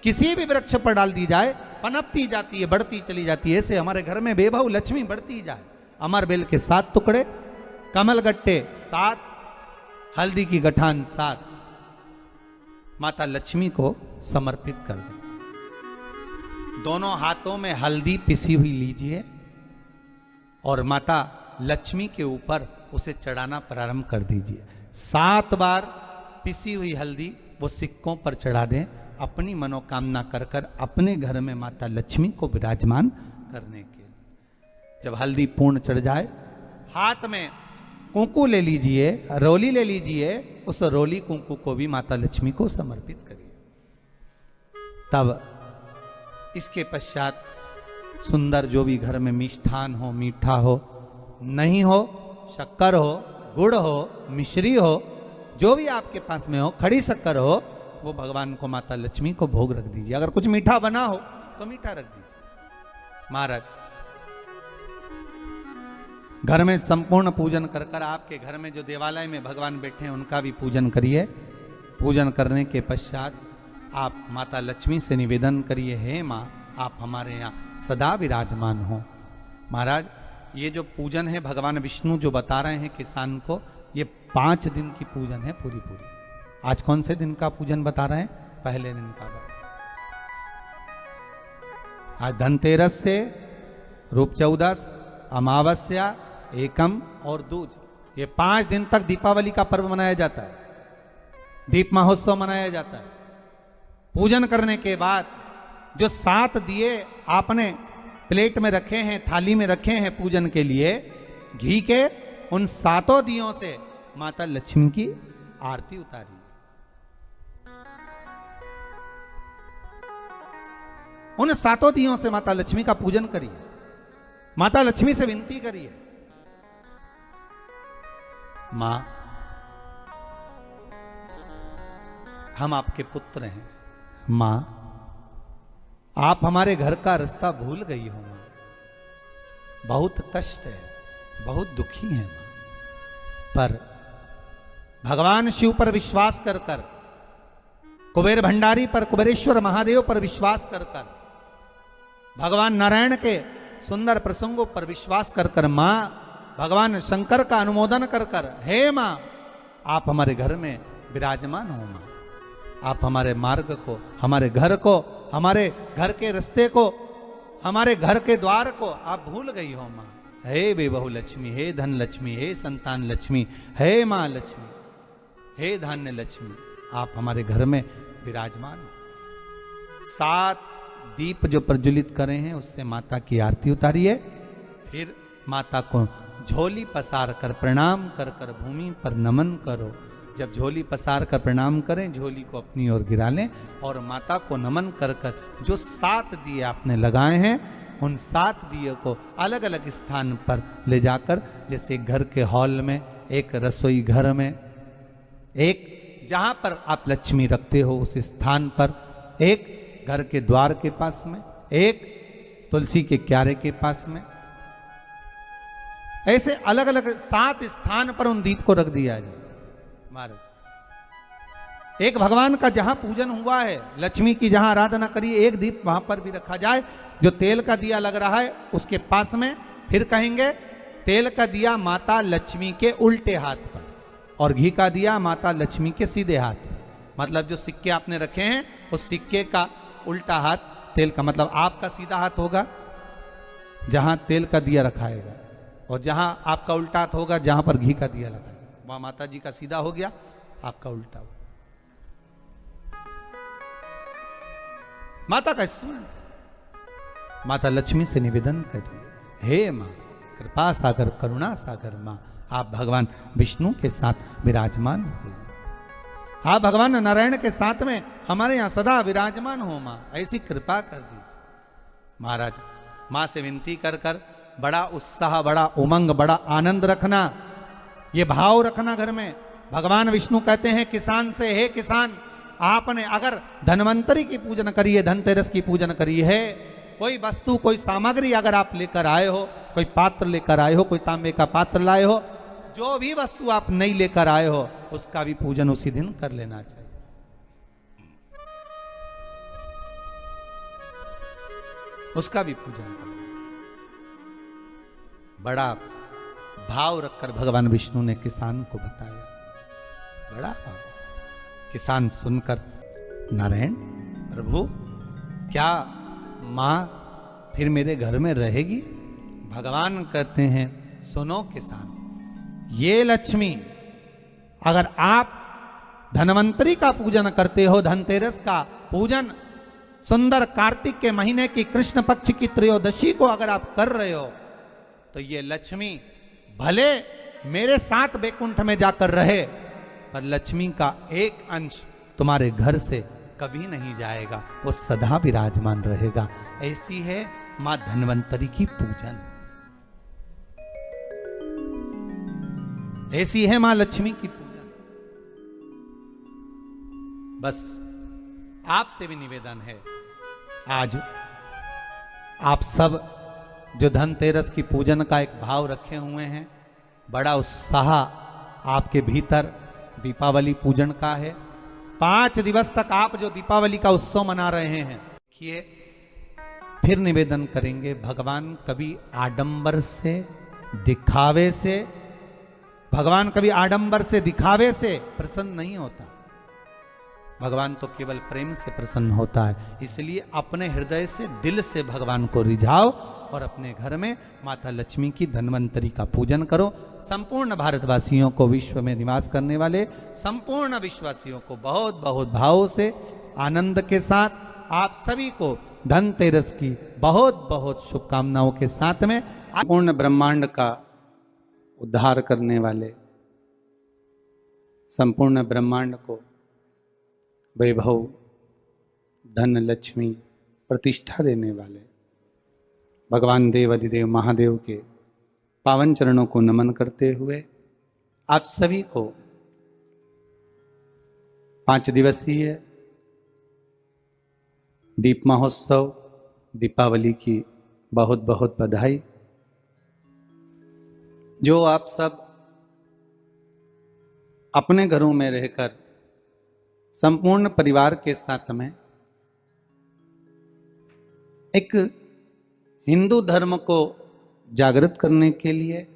किसी भी वृक्ष पर डाल दी जाए पनपती जाती है, बढ़ती चली जाती है। ऐसे हमारे घर में बेभव लक्ष्मी बढ़ती जाए। अमरबेल के 7 टुकड़े, कमल गट्टे 7, हल्दी की गठान 7 माता लक्ष्मी को समर्पित कर दें। दोनों हाथों में हल्दी पिसी हुई लीजिए और माता लक्ष्मी के ऊपर उसे चढ़ाना प्रारंभ कर दीजिए। 7 बार पिसी हुई हल्दी वो सिक्कों पर चढ़ा दें, अपनी मनोकामना कर कर अपने घर में माता लक्ष्मी को विराजमान करने के लिए। जब हल्दी पूर्ण चढ़ जाए, हाथ में कुंकू ले लीजिए, रोली ले लीजिए, उस रोली कुंकू को भी माता लक्ष्मी को समर्पित करिए। तब इसके पश्चात सुंदर जो भी घर में मिष्ठान हो, मीठा हो, नहीं हो, शक्कर हो, गुड़ हो, मिश्री हो, जो भी आपके पास में हो, खड़ी शक्कर हो, वो भगवान को माता लक्ष्मी को भोग रख दीजिए। अगर कुछ मीठा बना हो तो मीठा रख दीजिए। महाराज घर में संपूर्ण पूजन कर कर आपके घर में जो देवालय में भगवान बैठे हैं उनका भी पूजन करिए। पूजन करने के पश्चात आप माता लक्ष्मी से निवेदन करिए, हे माँ आप हमारे यहाँ सदा विराजमान हो। महाराज ये जो पूजन है भगवान विष्णु जो बता रहे हैं किसान को, ये 5 दिन की पूजन है पूरी। आज कौन से दिन का पूजन बता रहे हैं? पहले दिन का। आज धनतेरस से रूप चौदस, अमावस्या, एकम और दूज, ये 5 दिन तक दीपावली का पर्व मनाया जाता है, दीप महोत्सव मनाया जाता है। पूजन करने के बाद जो 7 दिए आपने प्लेट में रखे हैं, थाली में रखे हैं पूजन के लिए घी के, उन 7 दियों से माता लक्ष्मी की आरती उतारिए। उन 7 दियों से माता लक्ष्मी का पूजन करिए, माता लक्ष्मी से विनती करिए, मां हम आपके पुत्र हैं, मां आप हमारे घर का रास्ता भूल गई हो, मां बहुत कष्ट है, बहुत दुखी है मां, पर भगवान शिव पर विश्वास कर कर, कुबेर भंडारी पर, कुबेरेश्वर महादेव पर विश्वास कर कर, भगवान नारायण के सुंदर प्रसंगों पर विश्वास कर कर, मां भगवान शंकर का अनुमोदन कर कर, हे मां आप हमारे घर में विराजमान हो, मां आप हमारे मार्ग को, हमारे घर को, हमारे घर के रास्ते को, हमारे घर के द्वार को आप भूल गई हो मां। हे बेबहू लक्ष्मी, हे धन लक्ष्मी, हे संतान लक्ष्मी, हे मां लक्ष्मी, हे धान्य लक्ष्मी आप हमारे घर में विराजमान हो। 7 दीप जो प्रज्वलित करे हैं उससे माता की आरती उतारिए। फिर माता को झोली पसार कर प्रणाम कर कर भूमि पर नमन करो। जब झोली पसार कर प्रणाम करें, झोली को अपनी ओर गिरा लें और माता को नमन कर कर जो 7 दिए आपने लगाए हैं उन 7 दिए को अलग अलग स्थान पर ले जाकर, जैसे घर के हॉल में, एक रसोई घर में, एक जहां पर आप लक्ष्मी रखते हो उस स्थान पर, एक घर के द्वार के पास में, एक तुलसी के क्यारे के पास में, ऐसे अलग अलग 7 स्थान पर उन दीप को रख दिया जाए। महाराज एक भगवान का जहां पूजन हुआ है, लक्ष्मी की जहां आराधना करिए, एक दीप वहां पर भी रखा जाए। जो तेल का दिया लग रहा है उसके पास में, फिर कहेंगे तेल का दिया माता लक्ष्मी के उल्टे हाथ पर और घी का दिया माता लक्ष्मी के सीधे हाथ पर। मतलब जो सिक्के आपने रखे हैं उस सिक्के का उल्टा हाथ तेल का, मतलब आपका सीधा हाथ होगा जहां तेल का दिया रखाएगा, और जहां आपका उल्टा हाथ होगा जहां पर घी का दिया लगाएगा, वहां माता जी का सीधा हो गया, आपका उल्टा हो। माता का स्मरण, माता लक्ष्मी से निवेदन करिए, हे मां कृपा सागर, करुणा सागर मां आप भगवान विष्णु के साथ विराजमान हुए, आप भगवान नारायण के साथ में हमारे यहां सदा विराजमान हो मां, ऐसी कृपा कर दीजिए। महाराज मां से विनती कर कर बड़ा उत्साह, बड़ा उमंग, बड़ा आनंद रखना, ये भाव रखना घर में। भगवान विष्णु कहते हैं किसान से, हे किसान, आपने अगर धन्वंतरी की पूजन करी है, धनतेरस की पूजन करी है, कोई वस्तु, कोई सामग्री अगर आप लेकर आए हो, कोई पात्र लेकर आए हो, कोई तांबे का पात्र लाए हो, जो भी वस्तु आप नहीं लेकर आए हो, उसका भी पूजन उसी दिन कर लेना चाहिए। उसका भी पूजन कर लेना चाहिए। बड़ा भाव रखकर भगवान विष्णु ने किसान को बताया, बड़ा भाव। किसान सुनकर, नारायण प्रभु, क्या मां फिर मेरे घर में रहेगी? भगवान कहते हैं, सुनो किसान, ये लक्ष्मी अगर आप धनवंतरी का पूजन करते हो, धनतेरस का पूजन सुंदर कार्तिक के महीने की कृष्ण पक्ष की त्रयोदशी को अगर आप कर रहे हो, तो ये लक्ष्मी भले मेरे साथ बैकुंठ में जाकर रहे, पर लक्ष्मी का एक अंश तुम्हारे घर से कभी नहीं जाएगा, वो सदा विराजमान रहेगा। ऐसी है मां धन्वंतरी की पूजन, ऐसी है मां लक्ष्मी की पूजन। बस आपसे भी निवेदन है, आज आप सब जो धनतेरस की पूजन का एक भाव रखे हुए हैं, बड़ा उत्साह आपके भीतर दीपावली पूजन का है। 5 दिवस तक आप जो दीपावली का उत्सव मना रहे हैं, देखिए फिर निवेदन करेंगे, भगवान कभी आडंबर से, दिखावे से, भगवान कभी आडंबर से, दिखावे से प्रसन्न नहीं होता। भगवान तो केवल प्रेम से प्रसन्न होता है। इसलिए अपने हृदय से, दिल से भगवान को रिझाओ और अपने घर में माता लक्ष्मी की धन्वंतरी का पूजन करो। संपूर्ण भारतवासियों को, विश्व में निवास करने वाले संपूर्ण विश्ववासियों को बहुत बहुत भाव से, आनंद के साथ आप सभी को धनतेरस की बहुत बहुत शुभकामनाओं के साथ में पूर्ण ब्रह्मांड का उद्धार करने वाले, संपूर्ण ब्रह्मांड को वैभव, धन, लक्ष्मी, प्रतिष्ठा देने वाले भगवान देव अधिदेव महादेव के पावन चरणों को नमन करते हुए आप सभी को 5 दिवसीय दीप महोत्सव, दीपावली की बहुत बहुत बधाई। जो आप सब अपने घरों में रहकर संपूर्ण परिवार के साथ में एक हिंदू धर्म को जागृत करने के लिए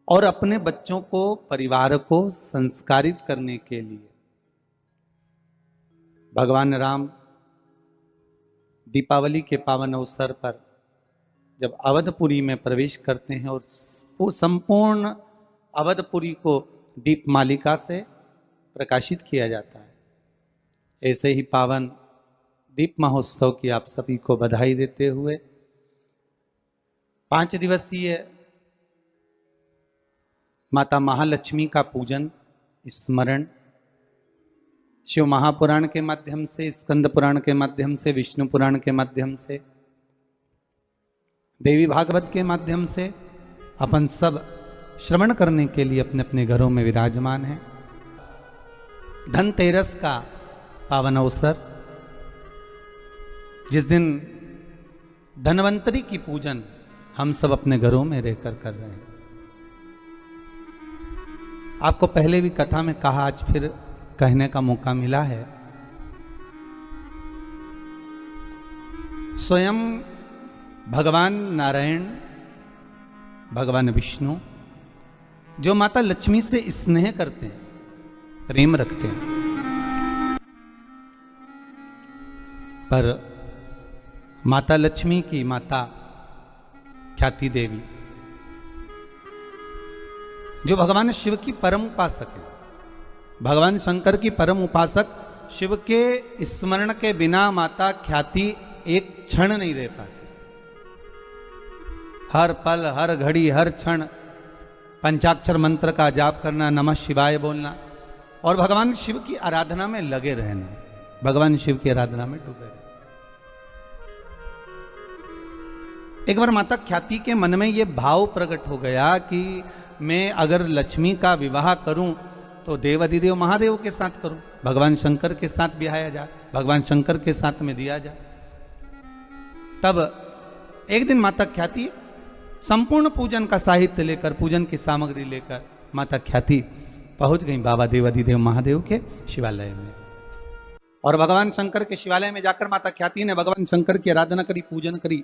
और अपने बच्चों को, परिवार को संस्कारित करने के लिए भगवान राम दीपावली के पावन अवसर पर जब अवधपुरी में प्रवेश करते हैं और संपूर्ण अवधपुरी को दीप मालिका से प्रकाशित किया जाता है, ऐसे ही पावन दीप महोत्सव की आप सभी को बधाई देते हुए 5 दिवसीय माता महालक्ष्मी का पूजन, स्मरण शिव महापुराण के माध्यम से, स्कंद पुराण के माध्यम से, विष्णु पुराण के माध्यम से, देवी भागवत के माध्यम से अपन सब श्रवण करने के लिए अपने अपने घरों में विराजमान हैं। धनतेरस का पावन अवसर, जिस दिन धन्वंतरी की पूजन हम सब अपने घरों में रहकर कर रहे हैं। आपको पहले भी कथा में कहा, आज फिर कहने का मौका मिला है। स्वयं भगवान नारायण, भगवान विष्णु जो माता लक्ष्मी से स्नेह करते हैं, प्रेम रखते हैं, पर माता लक्ष्मी की माता ख्याति देवी जो भगवान शिव की परम उपासक है, भगवान शंकर की परम उपासक, शिव के स्मरण के बिना माता ख्याति एक क्षण नहीं रह पाती। हर पल, हर घड़ी, हर क्षण पंचाक्षर मंत्र का जाप करना, नमः शिवाय बोलना और भगवान शिव की आराधना में लगे रहना, भगवान शिव की आराधना में डूबे रहना। एक बार माता ख्याति के मन में यह भाव प्रकट हो गया कि मैं अगर लक्ष्मी का विवाह करूं तो देव अधिदेव महादेव के साथ करूं, भगवान शंकर के साथ ब्याया जाए, भगवान शंकर के साथ में दिया जाए। तब एक दिन माता ख्याति संपूर्ण पूजन का साहित्य लेकर, पूजन की सामग्री लेकर माता ख्याति पहुंच गई बाबा देव अधिदेव महादेव के शिवालय में। और भगवान शंकर के शिवालय में जाकर माता ख्याति ने भगवान शंकर की आराधना करी, पूजन करी।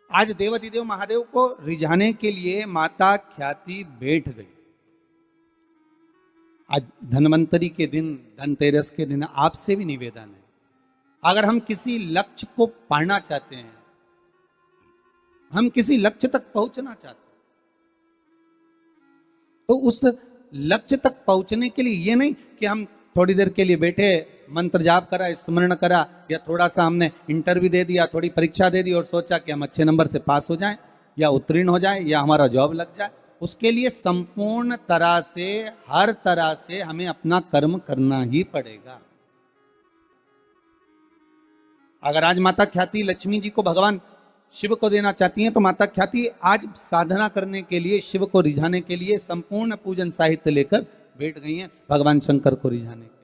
आज देव अधिदेव महादेव को रिझाने के लिए माता ख्याति बैठ गई। आज धन्वंतरी के दिन, धनतेरस के दिन आपसे भी निवेदन है, अगर हम किसी लक्ष्य को पाना चाहते हैं, हम किसी लक्ष्य तक पहुंचना चाहते हैं, तो उस लक्ष्य तक पहुंचने के लिए ये नहीं कि हम थोड़ी देर के लिए बैठे, मंत्र जाप करा, स्मरण करा, या थोड़ा सा हमने इंटरव्यू दे दिया, थोड़ी परीक्षा दे दी और सोचा कि हम अच्छे नंबर से पास हो जाएं या उत्तीर्ण हो जाएं या हमारा जॉब लग जाए। उसके लिए संपूर्ण तरह से, हर तरह से हमें अपना कर्म करना ही पड़ेगा। अगर आज माता ख्याति लक्ष्मी जी को भगवान शिव को देना चाहती हैं तो माता ख्याति आज साधना करने के लिए, शिव को रिझाने के लिए संपूर्ण पूजन साहित्य लेकर बैठ गई हैं भगवान शंकर को रिझाने के।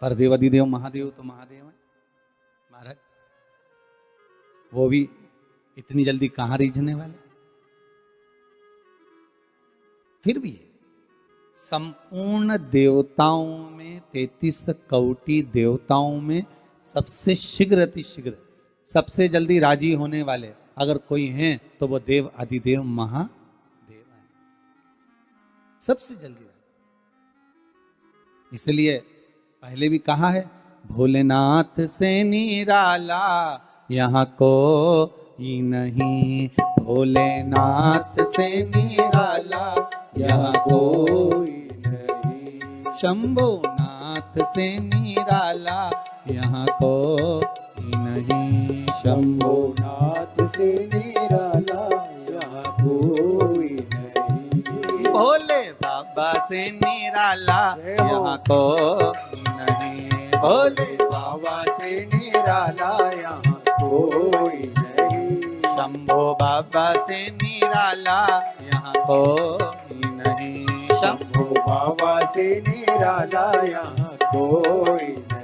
पर देव अधिदेव महादेव तो महादेव है महाराज, वो भी इतनी जल्दी कहां रिझने वाले। फिर भी संपूर्ण देवताओं में, 33 कोटि देवताओं में सबसे शीघ्र अति शीघ्र, सबसे जल्दी राजी होने वाले अगर कोई हैं तो वो देव अधिदेव महादेव है, सबसे जल्दी। इसलिए पहले भी कहा है, भोलेनाथ से निराला यहाँ कोई नहीं, भोलेनाथ से निराला यहाँ कोई नहीं, शंभुनाथ से निराला यहाँ कोई नहीं, शंभुनाथ से निराला यहाँ कोई नहीं, भोले बाबा से निराला यहाँ कोई नहीं, भोले बाबा से निराला यहाँ कोई नहीं, शंभो बाबा से निराला यहाँ कोई नहीं, शंभु बाबा से निराला यहाँ कोई नहीं,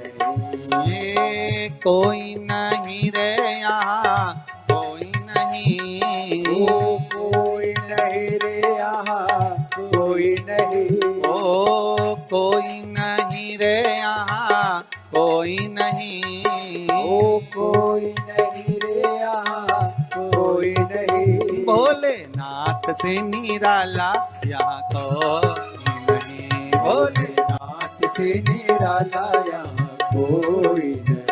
ये कोई नहीं रे यहाँ कोई नहीं, ओ कोई नहीं रे यहाँ कोई नहीं, ओ कोई नहीं रे यहाँ कोई नहीं, ओ कोई नहीं रे यहाँ कोई नहीं, भोलेनाथ से निराला यहाँ कोई नहीं, भोलेनाथ से निराला यहाँ कोई नहीं।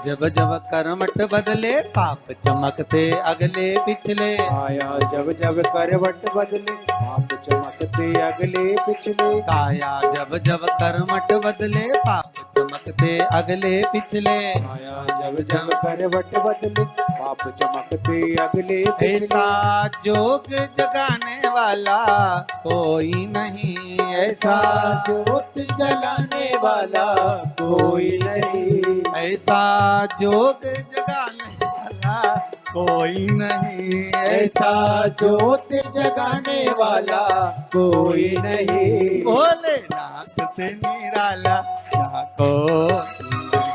जब जब करवट बदले पाप चमकते अगले पिछले, आया जब जब करवट बदले पाप चमकते अगले पिछले, काया जब जब करवट बदले पाप चमकते अगले पिछले, आया जब जब करवट बदले पाप चमकते अगले पिछले, ऐसा जोग जगाने वाला कोई नहीं, ऐसा ज्योत जलाने वाला कोई नहीं, ऐसा जोग जगाने वाला कोई नहीं, ऐसा ज्योत जगाने वाला कोई नहीं, भोलेनाथ से निराला यहाँ कोई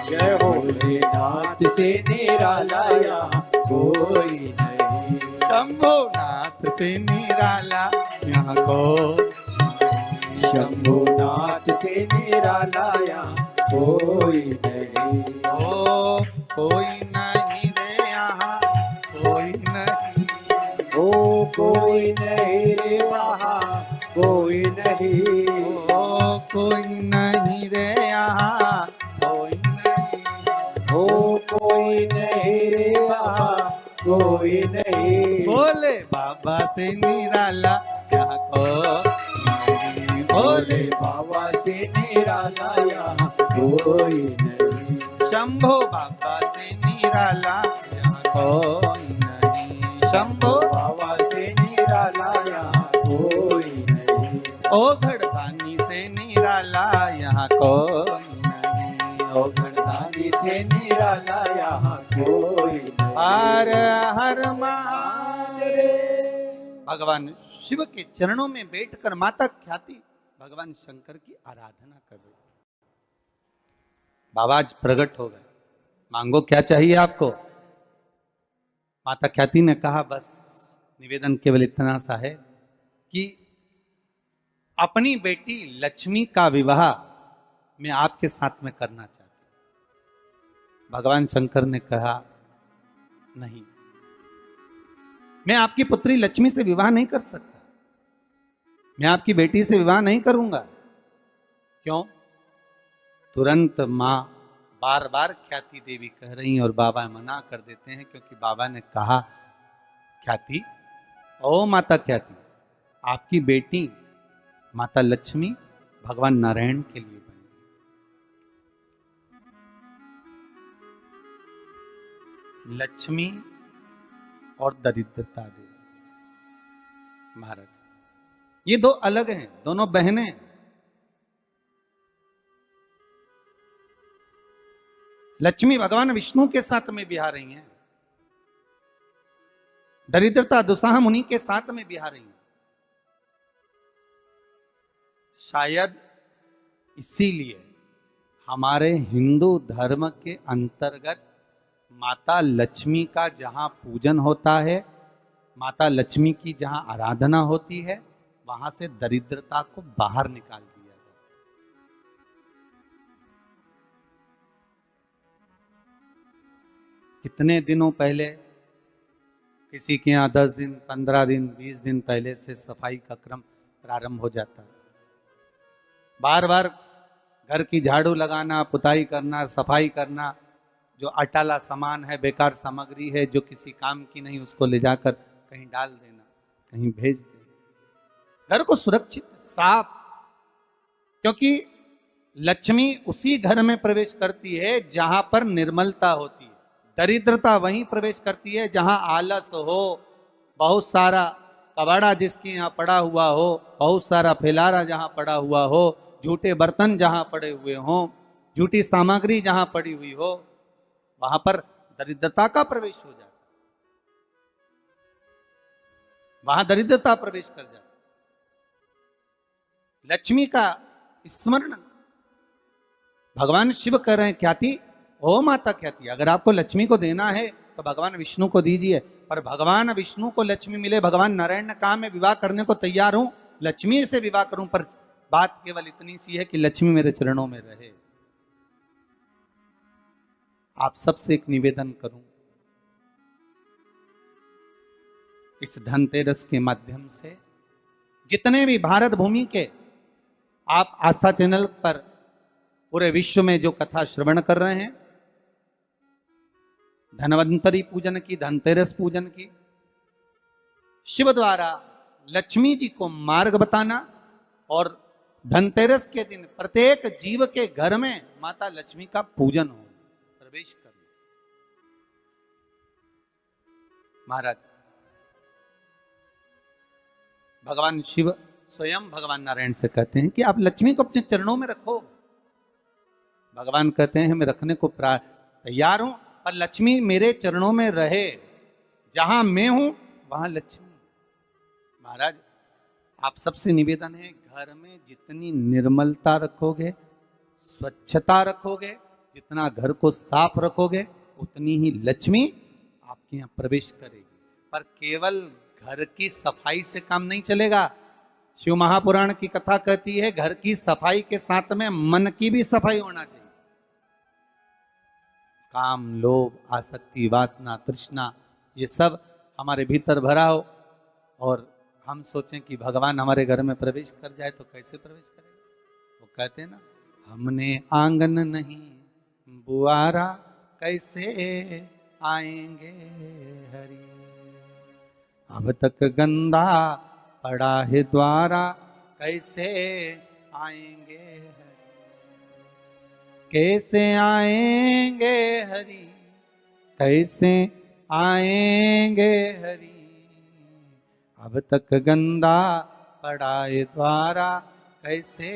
जय भोलेनाथ से निराला यहाँ कोई नहीं। शंभुनाथ से निराला यहाँ कोई, शंभुनाथ से निराला यहाँ कोई नहीं। ओ कोई नहीं रे यहाँ कोई नहीं, ओ कोई नहीं रे वहाँ कोई नहीं। ओ कोई नहीं रे यहाँ कोई नहीं, ओ कोई नहीं रे वहाँ कोई नहीं। भोले बाबा से निराला यहाँ कोई, भोले बाबा से निराला यहाँ कोई नहीं। शंभो बाबा से निराला यहाँ कोई नहीं, शंभो बाबा से निराला यहाँ कोई नहीं। ओ घड़दानी से निराला यहाँ कोई नहीं, ओ घड़दानी से निराला यहाँ कोई नहीं। हर हर महादेव। भगवान शिव के चरणों में बैठकर माता ख्याति भगवान शंकर की आराधना कर रही। बाबा आज प्रकट हो गए, मांगो क्या चाहिए आपको। माता ख्याति ने कहा बस निवेदन केवल इतना सा है कि अपनी बेटी लक्ष्मी का विवाह मैं आपके साथ में करना चाहती हूं। भगवान शंकर ने कहा नहीं, मैं आपकी पुत्री लक्ष्मी से विवाह नहीं कर सकता, मैं आपकी बेटी से विवाह नहीं करूंगा। क्यों? तुरंत मां बार बार ख्याति देवी कह रही और बाबा मना कर देते हैं, क्योंकि बाबा ने कहा ख्याति, ओ माता ख्याति, आपकी बेटी माता लक्ष्मी भगवान नारायण के लिए बनी। लक्ष्मी और दरिद्रता देवी। महाराज ये दो अलग हैं, दोनों बहनें हैं। लक्ष्मी भगवान विष्णु के साथ में बिहा रही हैं, दरिद्रता दुसाह मुनि के साथ में बिहा रही हैं। शायद इसीलिए हमारे हिंदू धर्म के अंतर्गत माता लक्ष्मी का जहां पूजन होता है, माता लक्ष्मी की जहां आराधना होती है, वहां से दरिद्रता को बाहर निकाल दिया जाता है। कितने दिनों पहले किसी के यहाँ 10 दिन 15 दिन 20 दिन पहले से सफाई का क्रम प्रारंभ हो जाता है। बार बार घर की झाड़ू लगाना, पुताई करना, सफाई करना, जो अटाला सामान है, बेकार सामग्री है, जो किसी काम की नहीं, उसको ले जाकर कहीं डाल देना, कहीं भेज देना। घर को सुरक्षित साफ, क्योंकि लक्ष्मी उसी घर में प्रवेश करती है जहां पर निर्मलता होती है। दरिद्रता वहीं प्रवेश करती है जहां आलस हो, बहुत सारा कबाड़ा जिसके यहाँ पड़ा हुआ हो, बहुत सारा फैलारा जहां पड़ा हुआ हो, झूठे बर्तन जहां पड़े हुए हों, झूठी सामग्री जहां पड़ी हुई हो, वहां पर दरिद्रता का प्रवेश हो जाता, वहां दरिद्रता प्रवेश कर जाती। लक्ष्मी का स्मरण भगवान शिव कर रहे हैं, ख्याति ओ माता ख्याति, अगर आपको लक्ष्मी को देना है तो भगवान विष्णु को दीजिए। पर भगवान विष्णु को लक्ष्मी मिले, भगवान नारायण ने कहा मैं विवाह करने को तैयार हूं, लक्ष्मी से विवाह करूं, पर बात केवल इतनी सी है कि लक्ष्मी मेरे चरणों में रहे। आप सबसे एक निवेदन करूं, इस धनतेरस के माध्यम से जितने भी भारत भूमि के आप आस्था चैनल पर पूरे विश्व में जो कथा श्रवण कर रहे हैं, धनवंतरी पूजन की, धनतेरस पूजन की, शिव द्वारा लक्ष्मी जी को मार्ग बताना और धनतेरस के दिन प्रत्येक जीव के घर में माता लक्ष्मी का पूजन हो, प्रवेश करना। महाराज भगवान शिव स्वयं भगवान नारायण से कहते हैं कि आप लक्ष्मी को अपने चरणों में रखो। भगवान कहते हैं मैं रखने को तैयार हूं, पर लक्ष्मी मेरे चरणों में रहे, जहां मैं हूं वहां लक्ष्मी। महाराज आप सबसे निवेदन है, घर में जितनी निर्मलता रखोगे, स्वच्छता रखोगे, जितना घर को साफ रखोगे, उतनी ही लक्ष्मी आपके यहाँ प्रवेश करेगी। पर केवल घर की सफाई से काम नहीं चलेगा। शिव महापुराण की कथा कहती है घर की सफाई के साथ में मन की भी सफाई होना चाहिए। काम, लोभ, आसक्ति, वासना, तृष्णा, ये सब हमारे भीतर भरा हो और हम सोचें कि भगवान हमारे घर में प्रवेश कर जाए तो कैसे प्रवेश करेगा? वो कहते हैं ना, हमने आंगन नहीं बुआरा, कैसे आएंगे हरि। अब तक गंदा पड़ा है द्वारा, कैसे आएंगे हरि। कैसे आएंगे हरि, कैसे आएंगे हरि। अब तक गंदा पड़ा है द्वारा, कैसे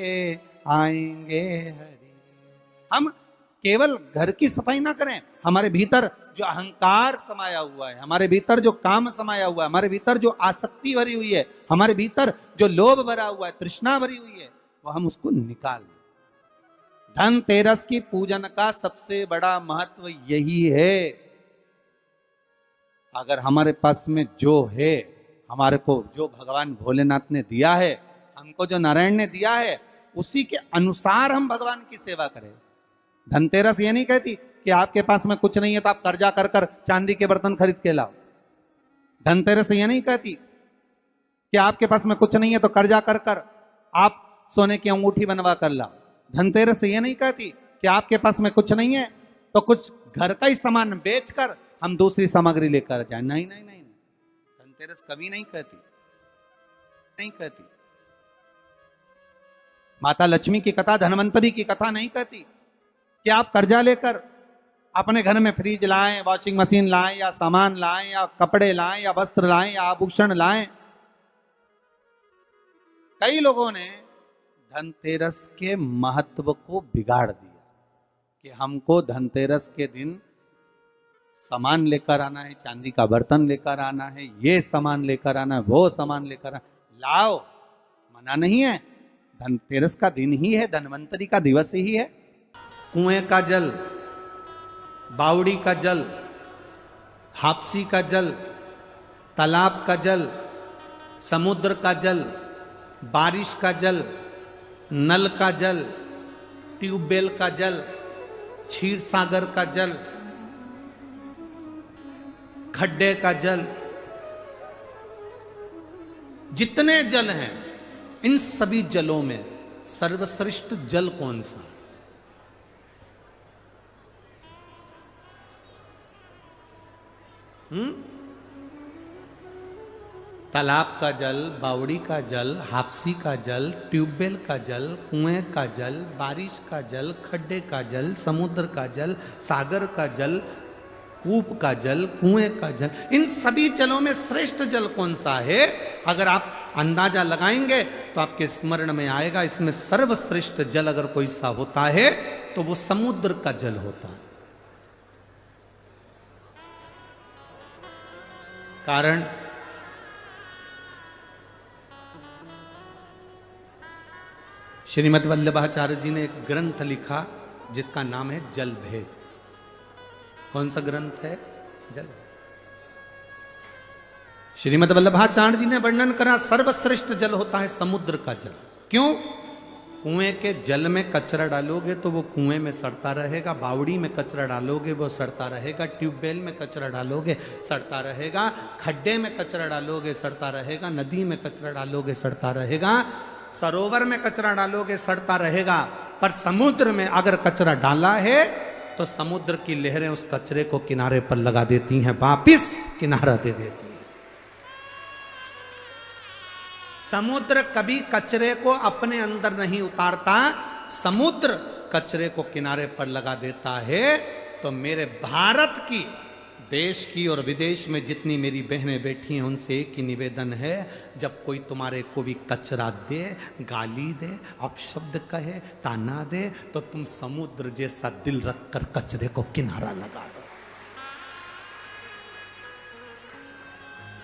आएंगे हरि। हम केवल घर की सफाई ना करें, हमारे भीतर जो अहंकार समाया हुआ है, हमारे भीतर जो काम समाया हुआ है, हमारे भीतर जो आसक्ति भरी हुई है, हमारे भीतर जो लोभ भरा हुआ है, तृष्णा भरी हुई है, वो हम उसको निकाल दें। धनतेरस की पूजन का सबसे बड़ा महत्व यही है। अगर हमारे पास में जो है, हमारे को जो भगवान भोलेनाथ ने दिया है, हमको जो नारायण ने दिया है, उसी के अनुसार हम भगवान की सेवा करें। धनतेरस ये नहीं कहती कि आपके पास में कुछ नहीं है तो आप कर्जा कर कर चांदी के बर्तन खरीद के लाओ। धनतेरस ये नहीं कहती कि आपके पास में कुछ नहीं है तो कर्जा कर कर आप सोने की अंगूठी बनवा कर लाओ। धनतेरस ये नहीं कहती कि आपके पास में कुछ नहीं है तो कुछ घर का ही सामान बेचकर हम दूसरी सामग्री लेकर जाए। नहीं नहीं नहीं, धनतेरस कभी नहीं कहती, नहीं कहती। माता लक्ष्मी की कथा, धनवंतरी की कथा नहीं कहती कि आप कर्जा लेकर अपने घर में फ्रिज लाएं, वॉशिंग मशीन लाएं, या सामान लाएं, या कपड़े लाएं, या वस्त्र लाएं, या आभूषण लाएं। कई लोगों ने धनतेरस के महत्व को बिगाड़ दिया कि हमको धनतेरस के दिन सामान लेकर आना है, चांदी का बर्तन लेकर आना है, ये सामान लेकर आना है, वो सामान लेकर आना। लाओ, मना नहीं है। धनतेरस का दिन ही है, धनवंतरी का दिवस ही है। कुएं का जल, बावड़ी का जल, हापसी का जल, तालाब का जल, समुद्र का जल, बारिश का जल, नल का जल, ट्यूबवेल का जल, क्षीर सागर का जल, खड्डे का जल, जितने जल हैं, इन सभी जलों में सर्वश्रेष्ठ जल कौन सा? तालाब का जल, बावड़ी का जल, हापसी का जल, ट्यूबवेल का जल, कुएं का जल, बारिश का जल, खड्डे का जल, समुद्र का जल, सागर का जल, कूप का जल, कुएं का जल, इन सभी जलों में श्रेष्ठ जल कौन सा है? अगर आप अंदाजा लगाएंगे तो आपके स्मरण में आएगा, इसमें सर्वश्रेष्ठ जल अगर कोई सा होता है तो वो समुद्र का जल होता है। कारण श्रीमद् वल्लभाचार्य जी ने एक ग्रंथ लिखा जिसका नाम है जल भेद। कौन सा ग्रंथ है? जल। श्रीमद् वल्लभाचार्य जी ने वर्णन करा सर्वश्रेष्ठ जल होता है समुद्र का जल। क्यों? कुएं के जल में कचरा डालोगे तो वो कुएं में सड़ता रहेगा, बावड़ी में कचरा डालोगे वो सड़ता रहेगा, ट्यूबवेल में कचरा डालोगे सड़ता रहेगा, खड्डे में कचरा डालोगे सड़ता रहेगा, नदी में कचरा डालोगे सड़ता रहेगा, सरोवर में कचरा डालोगे सड़ता रहेगा। पर समुद्र में अगर कचरा डाला है तो समुद्र की लहरें उस कचरे को किनारे पर लगा देती हैं, वापिस किनारा दे देती हैं। समुद्र कभी कचरे को अपने अंदर नहीं उतारता, समुद्र कचरे को किनारे पर लगा देता है। तो मेरे भारत की, देश की और विदेश में जितनी मेरी बहनें बैठी हैं उनसे एक ही निवेदन है, जब कोई तुम्हारे को भी कचरा दे, गाली दे, अपशब्द कहे, ताना दे, तो तुम समुद्र जैसा दिल रखकर कचरे को किनारा लगा दो।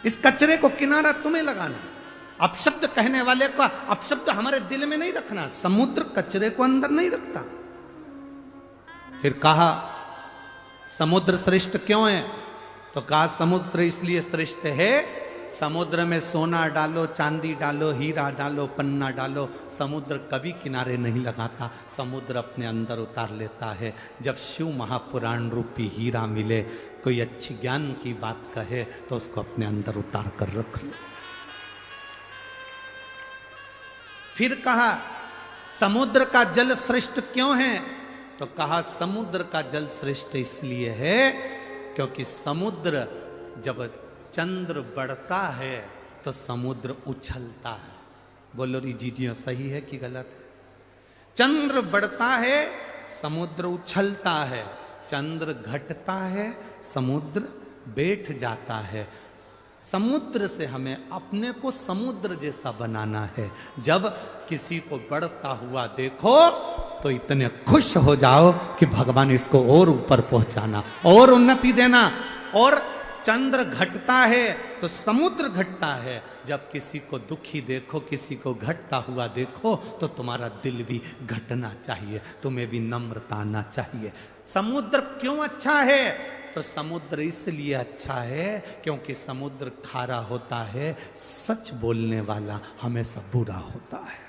इस कचरे को किनारा तुम्हें लगाना। अपशब्द कहने वाले का अपशब्द हमारे दिल में नहीं रखना। समुद्र कचरे को अंदर नहीं रखता, फिर कहा समुद्र श्रेष्ठ क्यों है? तो कहा समुद्र इसलिए श्रेष्ठ है, समुद्र में सोना डालो, चांदी डालो, हीरा डालो, पन्ना डालो, समुद्र कभी किनारे नहीं लगाता, समुद्र अपने अंदर उतार लेता है। जब शिव महापुराण रूपी हीरा मिले, कोई अच्छी ज्ञान की बात कहे तो उसको अपने अंदर उतार कर रख लो। फिर कहा समुद्र का जल श्रेष्ठ क्यों है? तो कहा समुद्र का जल श्रेष्ठ इसलिए है क्योंकि समुद्र जब चंद्र बढ़ता है तो समुद्र उछलता है। बोलो री जीजियो सही है कि गलत है? चंद्र बढ़ता है समुद्र उछलता है, चंद्र घटता है समुद्र बैठ जाता है। समुद्र से हमें अपने को समुद्र जैसा बनाना है। जब किसी को बढ़ता हुआ देखो तो इतने खुश हो जाओ कि भगवान इसको और ऊपर पहुंचाना, और उन्नति देना। और चंद्र घटता है तो समुद्र घटता है। जब किसी को दुखी देखो, किसी को घटता हुआ देखो तो तुम्हारा दिल भी घटना चाहिए, तुम्हें भी नम्रता आना चाहिए। समुद्र क्यों अच्छा है? तो समुद्र इसलिए अच्छा है क्योंकि समुद्र खारा होता है, सच बोलने वाला हमेशा बुरा होता है।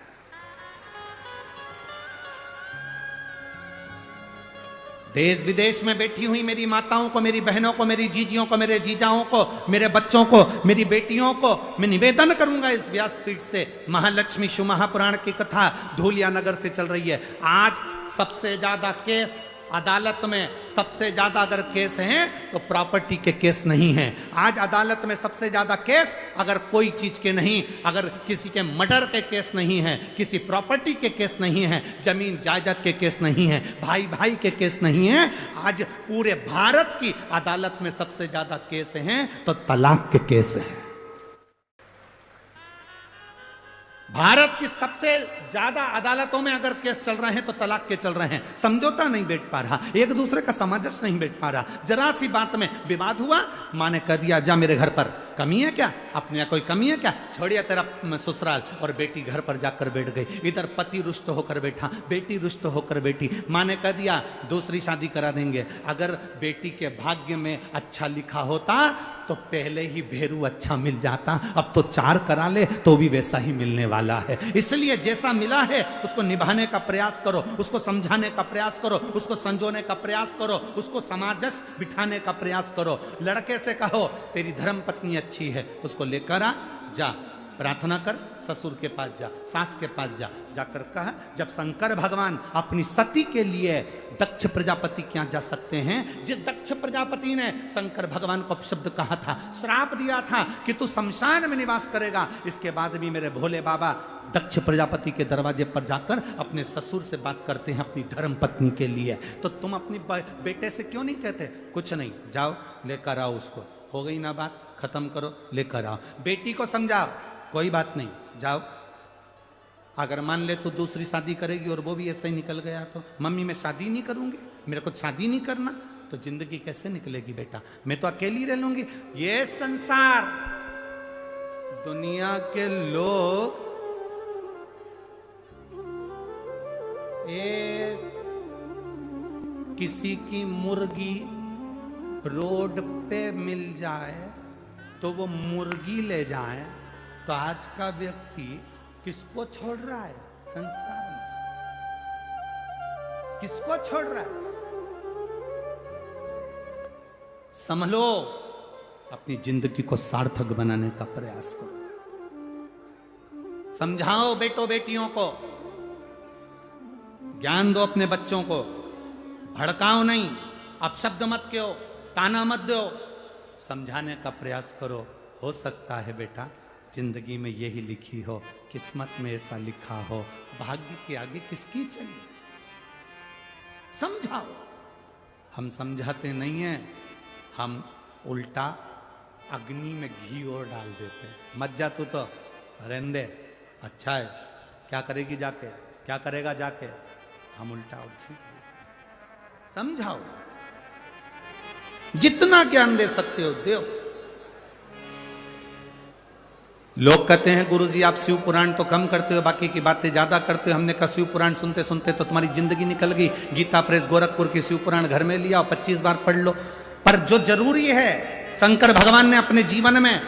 देश विदेश में बैठी हुई मेरी माताओं को, मेरी बहनों को, मेरी जीजियों को, मेरे जीजाओं को, मेरे बच्चों को, मेरी बेटियों को मैं निवेदन करूंगा इस व्यासपीठ से, महालक्ष्मी शिव महापुराण की कथा धूलिया नगर से चल रही है। आज सबसे ज्यादा केस अदालत में, सबसे ज्यादा अगर केस हैं तो प्रॉपर्टी के केस नहीं हैं। आज अदालत में सबसे ज्यादा केस अगर कोई चीज के नहीं, अगर किसी के मर्डर के केस नहीं है, किसी प्रॉपर्टी के केस नहीं है, जमीन जायदाद के केस नहीं है, भाई भाई के केस नहीं है। आज पूरे भारत की अदालत में सबसे ज्यादा केस हैं तो तलाक के केस हैं। भारत की सबसे ज्यादा अदालतों में अगर केस चल रहे हैं तो तलाक के चल रहे हैं। समझौता नहीं बैठ पा रहा, एक दूसरे का सामंजस्य नहीं बैठ पा रहा। जरा सी बात में विवाद हुआ, माँ ने कह दिया जा मेरे घर पर, कमी है क्या? अपने यहाँ कोई कमी है क्या? छोड़िए तेरा ससुराल। और बेटी घर पर जाकर बैठ गई। इधर पति रुष्ट होकर बैठा, बेटी रुष्ट होकर बैठी। माँ ने कह दिया दूसरी शादी करा देंगे। अगर बेटी के भाग्य में अच्छा लिखा होता तो पहले ही भेरू अच्छा मिल जाता, अब तो 4 करा ले तो भी वैसा ही मिलने वाला है। इसलिए जैसा मिला है उसको निभाने का प्रयास करो, उसको समझाने का प्रयास करो, उसको संजोने का प्रयास करो, उसको समाजस बिठाने का प्रयास करो। लड़के से कहो तेरी धर्म पत्नी अच्छी है, उसको लेकर आ, जा प्रार्थना कर, ससुर के पास जा, सास के पास जा। जाकर कहा जब शंकर भगवान अपनी सती के लिए दक्ष प्रजापति के यहाँ जा सकते हैं, जिस दक्ष प्रजापति ने शंकर भगवान को शब्द कहा था, श्राप दिया था कि तू शमशान में निवास करेगा, इसके बाद भी मेरे भोले बाबा दक्ष प्रजापति के दरवाजे पर जाकर अपने ससुर से बात करते हैं अपनी धर्म पत्नी के लिए। तो तुम अपनी बेटे से क्यों नहीं कहते कुछ नहीं, जाओ लेकर आओ उसको, हो गई ना बात, खत्म करो, लेकर आओ। बेटी को समझाओ कोई बात नहीं, जाओ। अगर मान ले तो दूसरी शादी करेगी और वो भी ऐसा ही निकल गया तो मम्मी मैं शादी नहीं करूंगी, मेरे को शादी नहीं करना, तो जिंदगी कैसे निकलेगी बेटा? मैं तो अकेली रह लूंगी। ये संसार, दुनिया के लोग एक किसी की मुर्गी रोड पे मिल जाए तो वो मुर्गी ले जाए, तो आज का व्यक्ति किसको छोड़ रहा है संसार में? किसको छोड़ रहा है? संभलो, अपनी जिंदगी को सार्थक बनाने का प्रयास करो। समझाओ बेटों बेटियों को, ज्ञान दो अपने बच्चों को, भड़काओ नहीं, अपशब्द मत कहो, ताना मत दो, समझाने का प्रयास करो। हो सकता है बेटा जिंदगी में यही लिखी हो, किस्मत में ऐसा लिखा हो, भाग्य के आगे किसकी चली? समझाओ। हम समझाते नहीं हैं, हम उल्टा अग्नि में घी और डाल देते हैं। मत जा तू तो, रहने दे, अच्छा है, क्या करेगी जाके, क्या करेगा जाके, हम उल्टा और घी। समझाओ, जितना ज्ञान दे सकते हो दो। लोग कहते हैं गुरुजी आप शिव पुराण तो कम करते हो, बाकी की बातें ज्यादा करते हो। हमने कहा शिव पुराण सुनते सुनते तो तुम्हारी जिंदगी निकल गई। गीता प्रेस गोरखपुर की शिव पुराण घर में लिया और 25 बार पढ़ लो। पर जो जरूरी है, शंकर भगवान ने अपने जीवन में,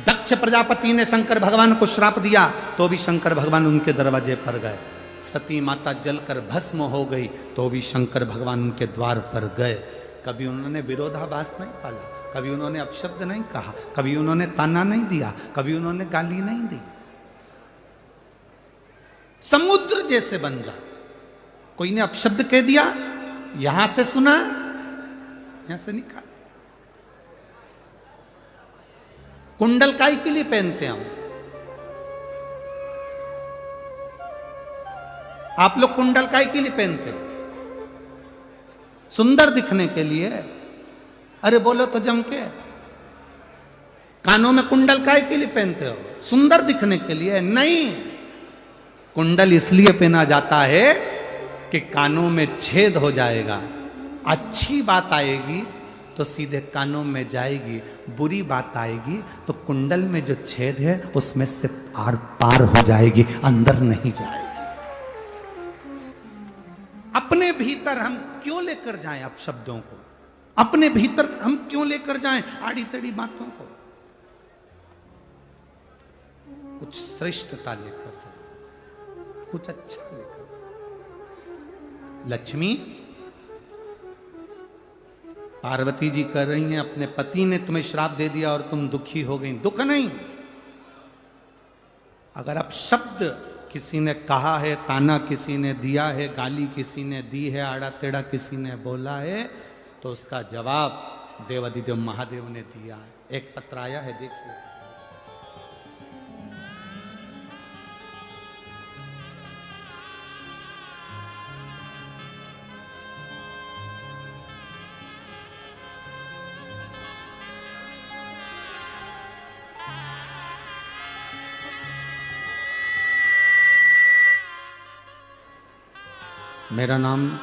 दक्ष प्रजापति ने शंकर भगवान को श्राप दिया तो भी शंकर भगवान उनके दरवाजे पर गए। सती माता जलकर भस्म हो गई तो भी शंकर भगवान उनके द्वार पर गए। कभी उन्होंने विरोधाभास नहीं पाला, कभी उन्होंने अपशब्द नहीं कहा, कभी उन्होंने ताना नहीं दिया, कभी उन्होंने गाली नहीं दी। समुद्र जैसे बन जा। कोई ने अपशब्द कह दिया, यहां से सुना, यहां से निकाल। कुंडल काय के लिए पहनते हैं हम? आप लोग कुंडल काय के लिए पहनते हो? सुंदर दिखने के लिए। अरे बोलो तो जम के। कानों में कुंडल काय के लिए पहनते हो? सुंदर दिखने के लिए नहीं। कुंडल इसलिए पहना जाता है कि कानों में छेद हो जाएगा, अच्छी बात आएगी तो सीधे कानों में जाएगी, बुरी बात आएगी तो कुंडल में जो छेद है उसमें से आर पार हो जाएगी, अंदर नहीं जाएगी। अपने भीतर हम क्यों लेकर जाएं अपशब्दों को? अपने भीतर हम क्यों लेकर जाएं आड़ी तड़ी बातों को? कुछ श्रेष्ठता लेकर जाएं, कुछ अच्छा लेकर। लक्ष्मी, पार्वती जी कह रही हैं अपने पति ने तुम्हें श्राप दे दिया और तुम दुखी हो गई। दुख नहीं, अगर अब शब्द किसी ने कहा है, ताना किसी ने दिया है, गाली किसी ने दी है, आड़ा टेढ़ा किसी ने बोला है, तो उसका जवाब देवाधिदेव महादेव ने दिया है। एक पत्र आया है, देखिए। मेरा नाम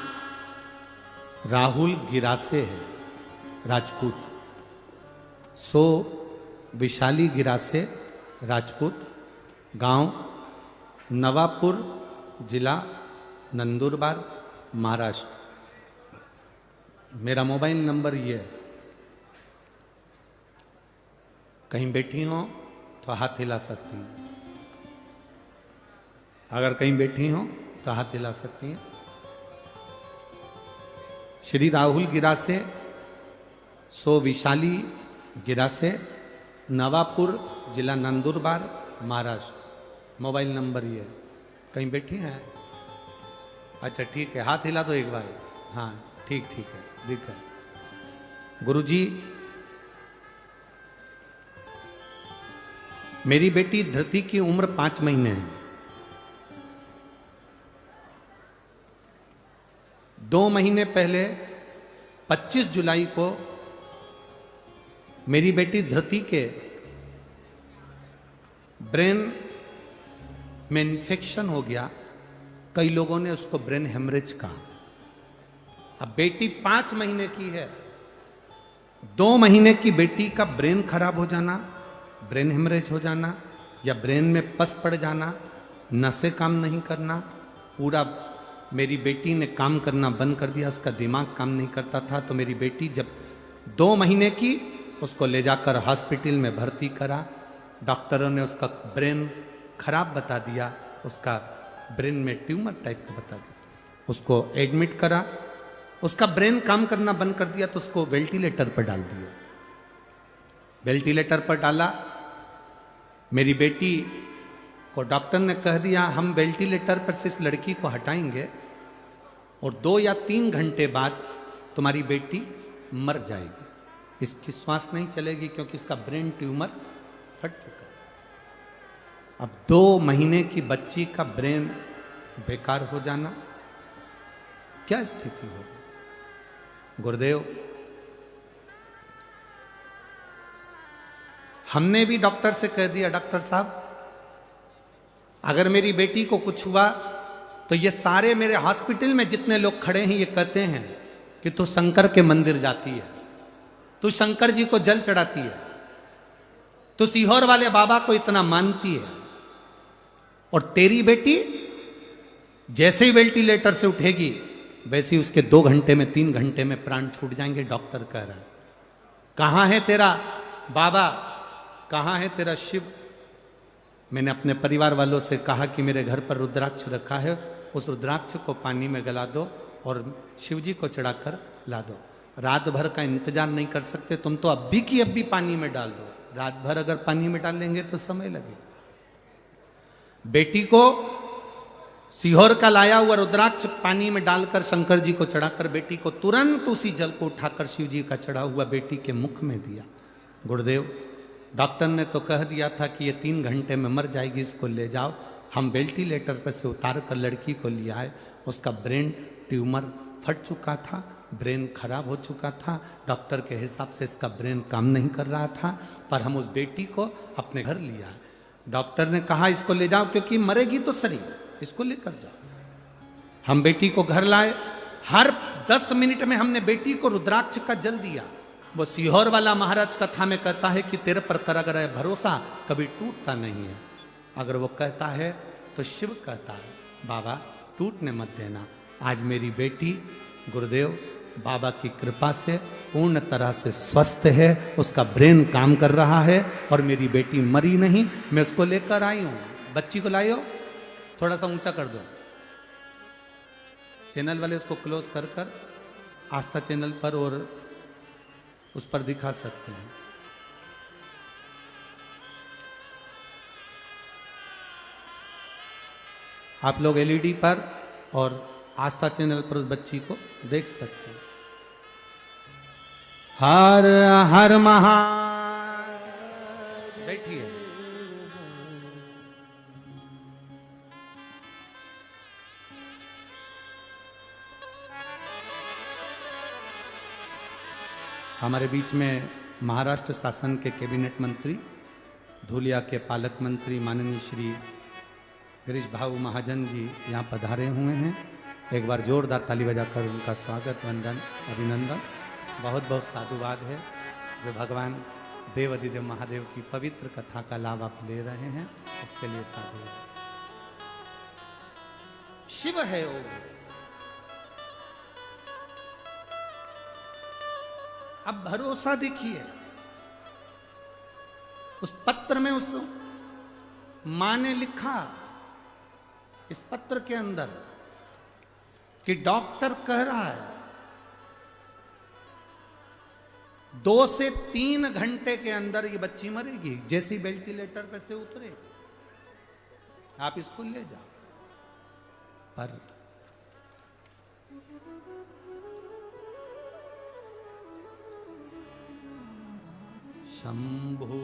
राहुल गिरासे है, राजपूत। सो विशाली गिरासे, राजपूत। गांव नवापुर, जिला नंदुरबार, महाराष्ट्र। मेरा मोबाइल नंबर ये है। कहीं बैठी हो तो हाथ हिला सकती हैं। अगर कहीं बैठी हो तो हाथ हिला सकती हैं। श्री राहुल गिरासे, सो विशाली गिरासे, नवापुर, जिला नंदुरबार, महाराष्ट्र। मोबाइल नंबर ये है। कहीं बैठी हैं? अच्छा ठीक है, हाथ हिला दो एक बार। हाँ ठीक ठीक है, दिख है। गुरुजी, मेरी बेटी धृति की उम्र 5 महीने है। 2 महीने पहले 25 जुलाई को मेरी बेटी धृति के ब्रेन में इन्फेक्शन हो गया। कई लोगों ने उसको ब्रेन हेमरेज कहा। अब बेटी 5 महीने की है, 2 महीने की बेटी का ब्रेन खराब हो जाना, ब्रेन हेमरेज हो जाना, या ब्रेन में पस पड़ जाना, नसें काम नहीं करना, पूरा मेरी बेटी ने काम करना बंद कर दिया, उसका दिमाग काम नहीं करता था। तो मेरी बेटी जब 2 महीने की, उसको ले जाकर हॉस्पिटल में भर्ती करा। डॉक्टरों ने उसका ब्रेन खराब बता दिया, उसका ब्रेन में ट्यूमर टाइप का बता दिया। उसको एडमिट करा, उसका ब्रेन काम करना बंद कर दिया, तो उसको वेंटिलेटर पर डाल दिया। वेंटिलेटर पर डाला। मेरी बेटी को डॉक्टर ने कह दिया हम वेंटिलेटर पर से इस लड़की को हटाएंगे और 2 या 3 घंटे बाद तुम्हारी बेटी मर जाएगी, इसकी श्वास नहीं चलेगी क्योंकि इसका ब्रेन ट्यूमर फट चुका है। अब 2 महीने की बच्ची का ब्रेन बेकार हो जाना, क्या स्थिति होगी? गुरुदेव, हमने भी डॉक्टर से कह दिया, डॉक्टर साहब अगर मेरी बेटी को कुछ हुआ तो ये सारे मेरे हॉस्पिटल में जितने लोग खड़े हैं ये कहते हैं कि तू शंकर के मंदिर जाती है, तू शंकर जी को जल चढ़ाती है। तो सीहोर वाले बाबा को इतना मानती है, और तेरी बेटी जैसे ही वेंटिलेटर से उठेगी वैसे ही उसके 2 घंटे में 3 घंटे में प्राण छूट जाएंगे, डॉक्टर कह रहा है। कहां है तेरा बाबा, कहां है तेरा शिव? मैंने अपने परिवार वालों से कहा कि मेरे घर पर रुद्राक्ष रखा है, उस रुद्राक्ष को पानी में गला दो और शिव जी को चढ़ाकर ला दो। रात भर का इंतजार नहीं कर सकते तुम तो अभी की अभी पानी में डाल दो। रात भर अगर पानी में डाल लेंगे तो समय लगेगा। बेटी को सीहोर का लाया हुआ रुद्राक्ष पानी में डालकर शंकर जी को चढ़ाकर बेटी को तुरंत उसी जल को उठाकर शिव जी का चढ़ा हुआ बेटी के मुख में दिया। गुरुदेव, डॉक्टर ने तो कह दिया था कि ये 3 घंटे में मर जाएगी, इसको ले जाओ। हम वेंटिलेटर पर से उतार कर लड़की को ले आए। उसका ब्रेन ट्यूमर फट चुका था, ब्रेन खराब हो चुका था। डॉक्टर के हिसाब से इसका ब्रेन काम नहीं कर रहा था, पर हम उस बेटी को अपने घर लिया। डॉक्टर ने कहा इसको ले जाओ, क्योंकि मरेगी तो सही, इसको लेकर जाओ। हम बेटी को घर लाए। हर 10 मिनट में हमने बेटी को रुद्राक्ष का जल दिया। वो सीहोर वाला महाराज कथा में कहता है कि तेरे पर कर अगर है भरोसा कभी टूटता नहीं है। अगर वो कहता है तो शिव कहता है बाबा टूटने मत देना। आज मेरी बेटी गुरुदेव बाबा की कृपा से पूर्ण तरह से स्वस्थ है, उसका ब्रेन काम कर रहा है और मेरी बेटी मरी नहीं। मैं उसको लेकर आई हूं। बच्ची को लाई हो, थोड़ा सा ऊंचा कर दो। चैनल वाले उसको क्लोज कर आस्था चैनल पर और उस पर दिखा सकते हैं। आप लोग एलईडी पर और आस्था चैनल पर उस बच्ची को देख सकते हैं। हर हर महा बैठिए। हमारे बीच में महाराष्ट्र शासन के कैबिनेट मंत्री, धुलिया के पालक मंत्री माननीय श्री गिरीश भाऊ महाजन जी यहाँ पधारे हुए हैं। एक बार जोरदार ताली बजाकर उनका स्वागत, वंदन, अभिनंदन। बहुत बहुत साधुवाद है जो भगवान देव अधिदेव महादेव की पवित्र कथा का लाभ आप ले रहे हैं, उसके लिए साधुवाद। शिव है वो। अब भरोसा देखिए, उस पत्र में उस मां ने लिखा, इस पत्र के अंदर, कि डॉक्टर कह रहा है 2 से 3 घंटे के अंदर ये बच्ची मरेगी। जैसी वेंटिलेटर पे से उतरे आप इसको ले जाओ। पर शंभु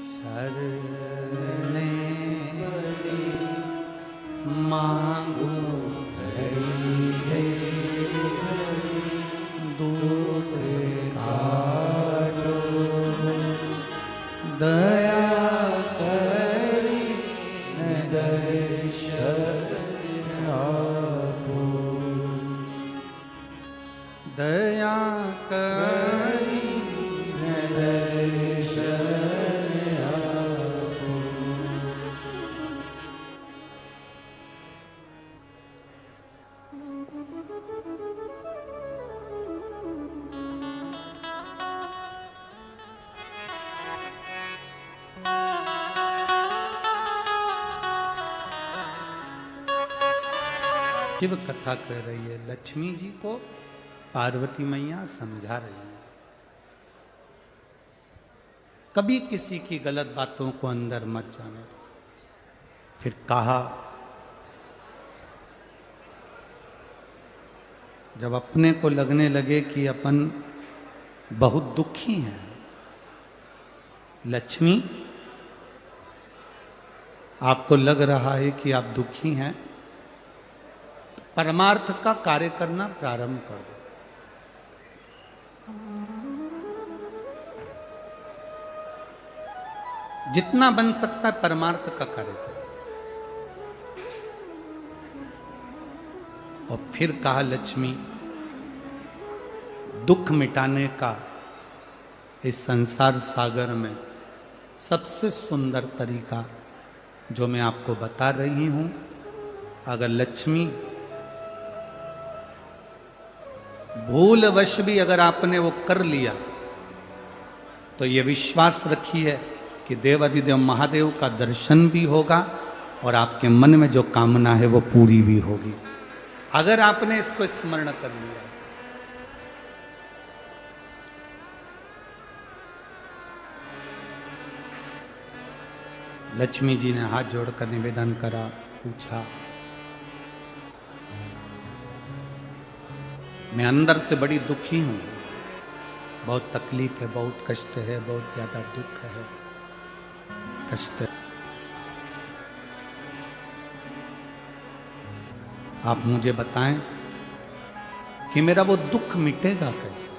शरणे मांगो हरि दूर काटो दया करी दर्शन आपो, दया करी शिव कथा कह रही है। लक्ष्मी जी को पार्वती मैया समझा रही है। कभी किसी की गलत बातों को अंदर मत जाने दो। फिर कहा, जब अपने को लगने लगे कि अपन बहुत दुखी हैं, लक्ष्मी आपको लग रहा है कि आप दुखी हैं, परमार्थ का कार्य करना प्रारंभ कर दो। जितना बन सकता है परमार्थ का कार्य करो। और फिर कहा लक्ष्मी, दुख मिटाने का इस संसार सागर में सबसे सुंदर तरीका जो मैं आपको बता रही हूं, अगर लक्ष्मी भूलवश भी अगर आपने वो कर लिया तो ये विश्वास रखिए कि देवाधिदेव महादेव का दर्शन भी होगा और आपके मन में जो कामना है वो पूरी भी होगी, अगर आपने इसको स्मरण कर लिया। लक्ष्मी जी ने हाथ जोड़कर निवेदन करा, पूछा, मैं अंदर से बड़ी दुखी हूं, बहुत तकलीफ है, बहुत कष्ट है, बहुत ज्यादा दुख है, कष्ट है। आप मुझे बताएं कि मेरा वो दुख मिटेगा कैसे,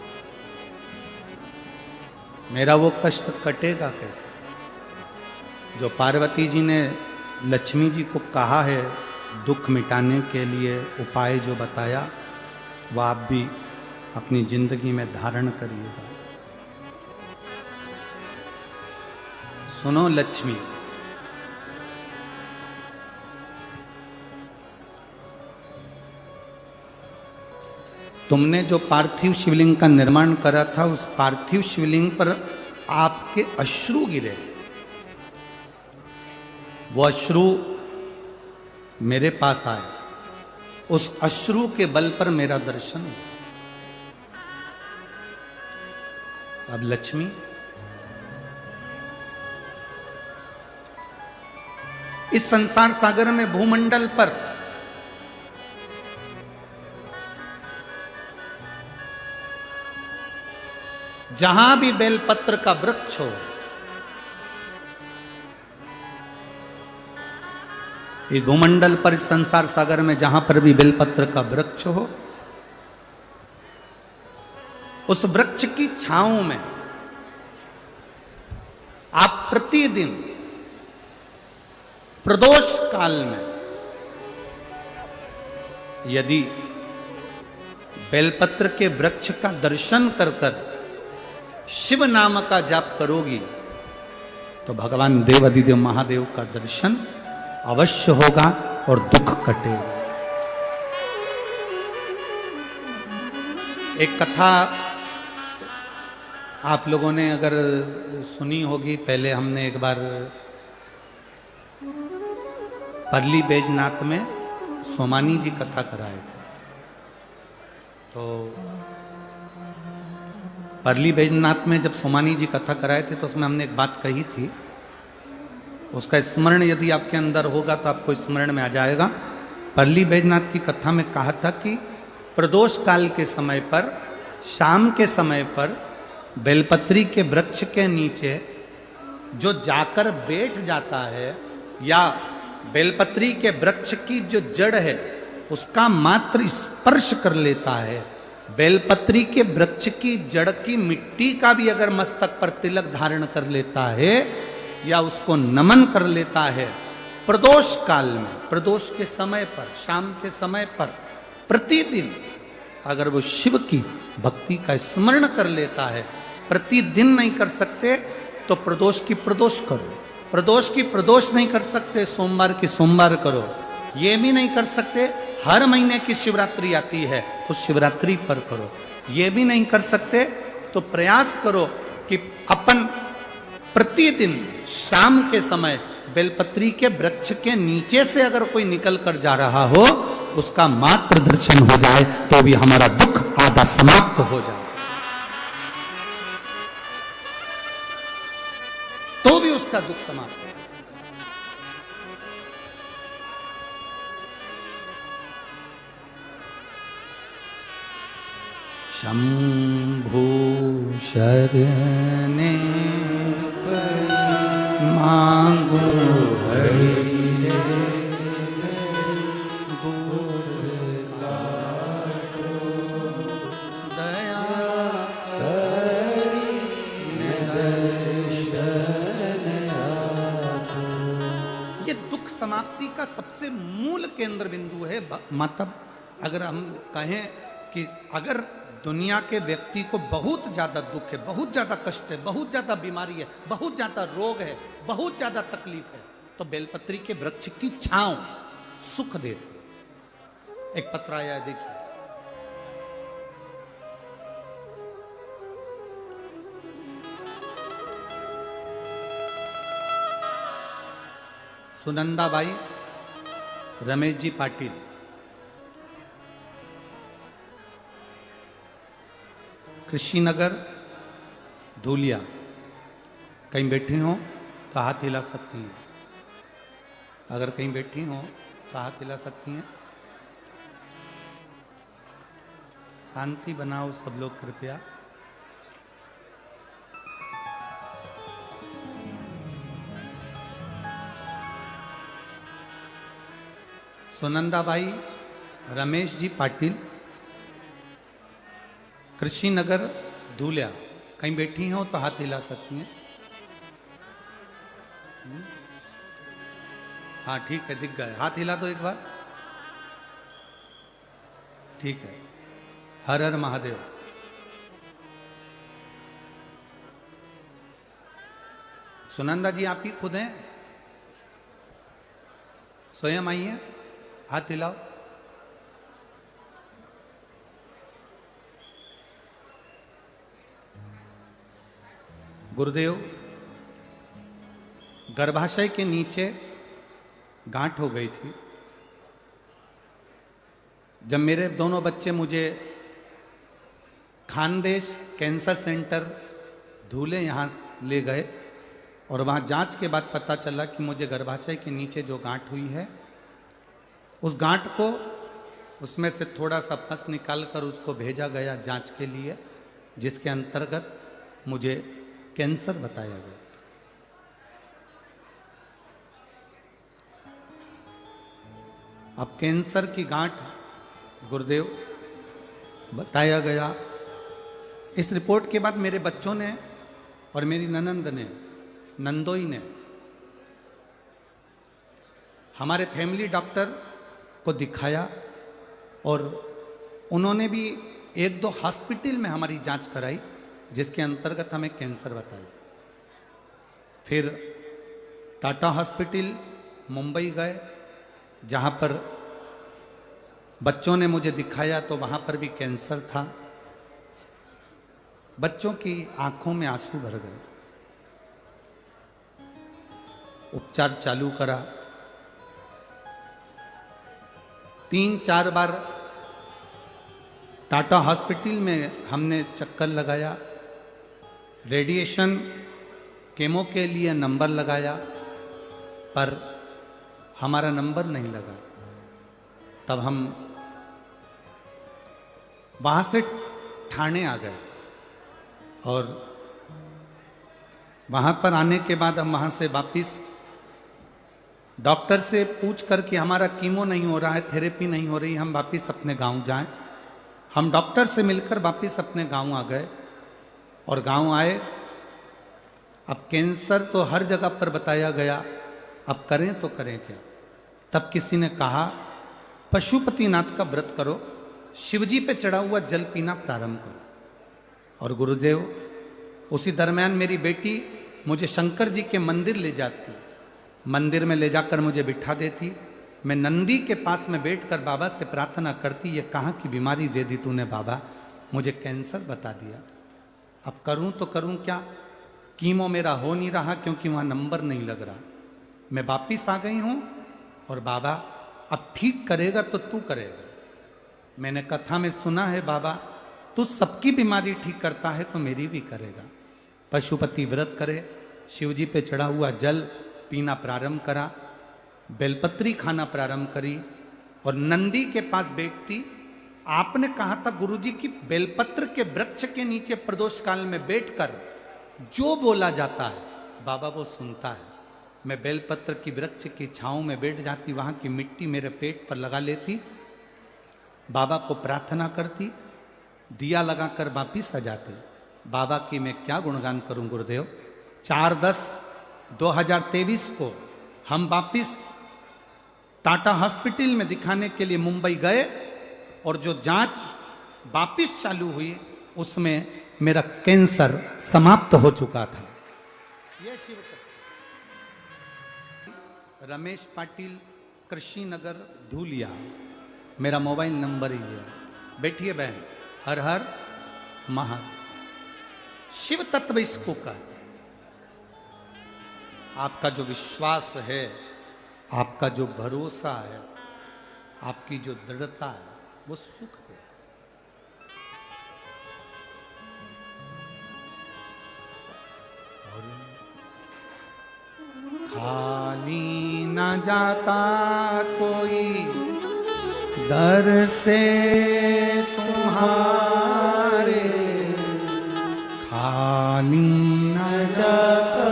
मेरा वो कष्ट कटेगा कैसे। जो पार्वती जी ने लक्ष्मी जी को कहा है दुख मिटाने के लिए उपाय जो बताया, वह आप भी अपनी जिंदगी में धारण करिएगा। सुनो लक्ष्मी, तुमने जो पार्थिव शिवलिंग का निर्माण करा था, उस पार्थिव शिवलिंग पर आपके अश्रु गिरे, वो अश्रु मेरे पास आए, उस अश्रु के बल पर मेरा दर्शन हुआ। अब लक्ष्मी, इस संसार सागर में भूमंडल पर जहां भी बेलपत्र का वृक्ष हो, इस भूमंडल पर, इस संसार सागर में जहां पर भी बेलपत्र का वृक्ष हो, उस वृक्ष की छांव में आप प्रतिदिन प्रदोष काल में यदि बेलपत्र के वृक्ष का दर्शन कर कर शिव नाम का जाप करोगी तो भगवान देवाधिदेव महादेव का दर्शन अवश्य होगा और दुख कटेगा। एक कथा आप लोगों ने अगर सुनी होगी, पहले हमने एक बार परली बैजनाथ में सोमानी जी कथा कराए थे। तो परली बैजनाथ में जब सोमानी जी कथा कराए थे तो उसमें हमने एक बात कही थी, उसका स्मरण यदि आपके अंदर होगा तो आपको स्मरण में आ जाएगा। परली बैजनाथ की कथा में कहा था कि प्रदोष काल के समय पर, शाम के समय पर बेलपत्री के वृक्ष के नीचे जो जाकर बैठ जाता है या बेलपत्री के वृक्ष की जो जड़ है उसका मात्र स्पर्श कर लेता है, बेलपत्री के वृक्ष की जड़ की मिट्टी का भी अगर मस्तक पर तिलक धारण कर लेता है या उसको नमन कर लेता है, प्रदोष काल में, प्रदोष के समय पर, शाम के समय पर प्रतिदिन अगर वो शिव की भक्ति का स्मरण कर लेता है, प्रतिदिन नहीं कर सकते तो प्रदोष की प्रदोष करो, प्रदोष की प्रदोष नहीं कर सकते सोमवार की सोमवार करो, ये भी नहीं कर सकते हर महीने की शिवरात्रि आती है उस शिवरात्रि पर करो, ये भी नहीं कर सकते तो प्रयास करो कि अपन प्रतिदिन शाम के समय बेलपत्री के वृक्ष के नीचे से अगर कोई निकल कर जा रहा हो उसका मात्र दर्शन हो जाए तो भी हमारा दुख आधा समाप्त हो जाए, तो भी उसका दुख समाप्त हो। शंभु शरणे मांगो हरि रे, दया करी दर्शन आपो। ये दुख समाप्ति का सबसे मूल केंद्र बिंदु है। मतलब अगर हम कहें कि अगर दुनिया के व्यक्ति को बहुत ज्यादा दुख है, बहुत ज्यादा कष्ट है, बहुत ज्यादा बीमारी है, बहुत ज्यादा रोग है, बहुत ज्यादा तकलीफ है, तो बेलपत्री के वृक्ष की छांव सुख देती है। एक पत्र आया है, देखिए। सुनंदाबाई रमेश जी पाटिल, कृषिनगर धूलिया, कहीं बैठी हो तो हाथ हिला सकती हैं। अगर कहीं बैठी हो तो हाथ हिला सकती हैं। शांति बनाओ सब लोग कृपया। सुनंदाबाई रमेश जी पाटिल, कृषिनगर धूलिया, कहीं बैठी हो तो हाथ हिला सकती हैं। हाँ ठीक है, दिख गए, हाथ हिला दो एक बार। ठीक है, हर हर महादेव। सुनंदा जी आप ही खुद हैं, स्वयं आई हैं, हाथ हिलाओ। गुरुदेव, गर्भाशय के नीचे गांठ हो गई थी। जब मेरे दोनों बच्चे मुझे खानदेश कैंसर सेंटर धूले यहाँ ले गए और वहाँ जांच के बाद पता चला कि मुझे गर्भाशय के नीचे जो गांठ हुई है, उस गांठ को, उसमें से थोड़ा सा पस निकालकर उसको भेजा गया जांच के लिए, जिसके अंतर्गत मुझे कैंसर बताया गया। अब कैंसर की गांठ गुरुदेव बताया गया। इस रिपोर्ट के बाद मेरे बच्चों ने और मेरी ननंद ने, नंदोई ने, हमारे फैमिली डॉक्टर को दिखाया और उन्होंने भी एक दो हॉस्पिटल में हमारी जांच कराई, जिसके अंतर्गत हमें कैंसर बताया। फिर टाटा हॉस्पिटल मुंबई गए, जहां पर बच्चों ने मुझे दिखाया तो वहां पर भी कैंसर था। बच्चों की आंखों में आंसू भर गए। उपचार चालू करा, 3-4 बार टाटा हॉस्पिटल में हमने चक्कर लगाया, रेडिएशन केमो के लिए नंबर लगाया, पर हमारा नंबर नहीं लगा। तब हम वहाँ से ठाणे आ गए और वहाँ पर आने के बाद हम वहाँ से वापिस डॉक्टर से पूछ कर कि हमारा कीमो नहीं हो रहा है, थेरेपी नहीं हो रही, हम वापिस अपने गांव जाएं। हम डॉक्टर से मिलकर वापिस अपने गांव आ गए और गांव आए। अब कैंसर तो हर जगह पर बताया गया, अब करें तो करें क्या। तब किसी ने कहा पशुपतिनाथ का व्रत करो, शिवजी पे चढ़ा हुआ जल पीना प्रारंभ करो। और गुरुदेव, उसी दरमियान मेरी बेटी मुझे शंकर जी के मंदिर ले जाती, मंदिर में ले जाकर मुझे बिठा देती। मैं नंदी के पास में बैठकर बाबा से प्रार्थना करती, ये कहाँ की बीमारी दे दी तूने बाबा, मुझे कैंसर बता दिया, अब करूं तो करूं क्या। कीमो मेरा हो नहीं रहा क्योंकि वहाँ नंबर नहीं लग रहा। मैं वापिस आ गई हूँ और बाबा अब ठीक करेगा तो तू करेगा। मैंने कथा में सुना है बाबा तू सबकी बीमारी ठीक करता है तो मेरी भी करेगा। पशुपति व्रत करे, शिवजी पे चढ़ा हुआ जल पीना प्रारंभ करा, बेलपत्री खाना प्रारंभ करी और नंदी के पास बैठती। आपने कहा था गुरुजी की बेलपत्र के वृक्ष के नीचे प्रदोष काल में बैठकर जो बोला जाता है बाबा वो सुनता है। मैं बेलपत्र की वृक्ष की छांव में बैठ जाती, वहां की मिट्टी मेरे पेट पर लगा लेती, बाबा को प्रार्थना करती, दिया लगाकर वापिस आ जाते। बाबा की मैं क्या गुणगान करूं गुरुदेव। 4/10/2023 को हम वापिस टाटा हॉस्पिटल में दिखाने के लिए मुंबई गए और जो जांच वापिस चालू हुई, उसमें मेरा कैंसर समाप्त हो चुका था। ये शिव रमेश पाटिल, कृषि नगर, धूलिया, मेरा मोबाइल नंबर ही है। बैठिए बहन, हर हर महा। शिव तत्व इसको का, आपका जो विश्वास है, आपका जो भरोसा है, आपकी जो दृढ़ता है, वो सुख है। खाली न जाता कोई दर से तुम्हारे, खाली न जाता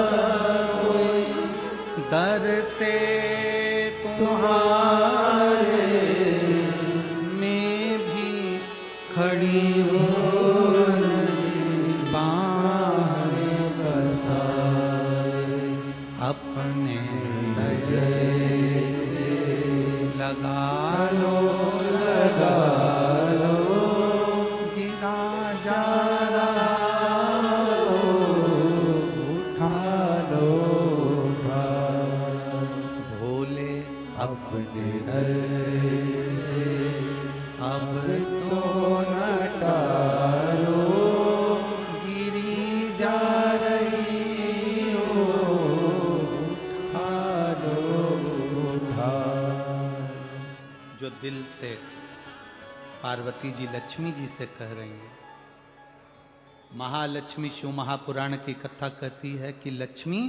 कोई दर से तुम्हारे, मैं भी खड़ी हूँ अपने दये से, लगा लो गिरा जा रहा उठा लो भोले अपने दये से, अब तो न टालो गिरी जा रही जो दिल से पार्वती जी लक्ष्मी जी से कह रही है। महालक्ष्मी शिव महापुराण की कथा कहती है कि लक्ष्मी,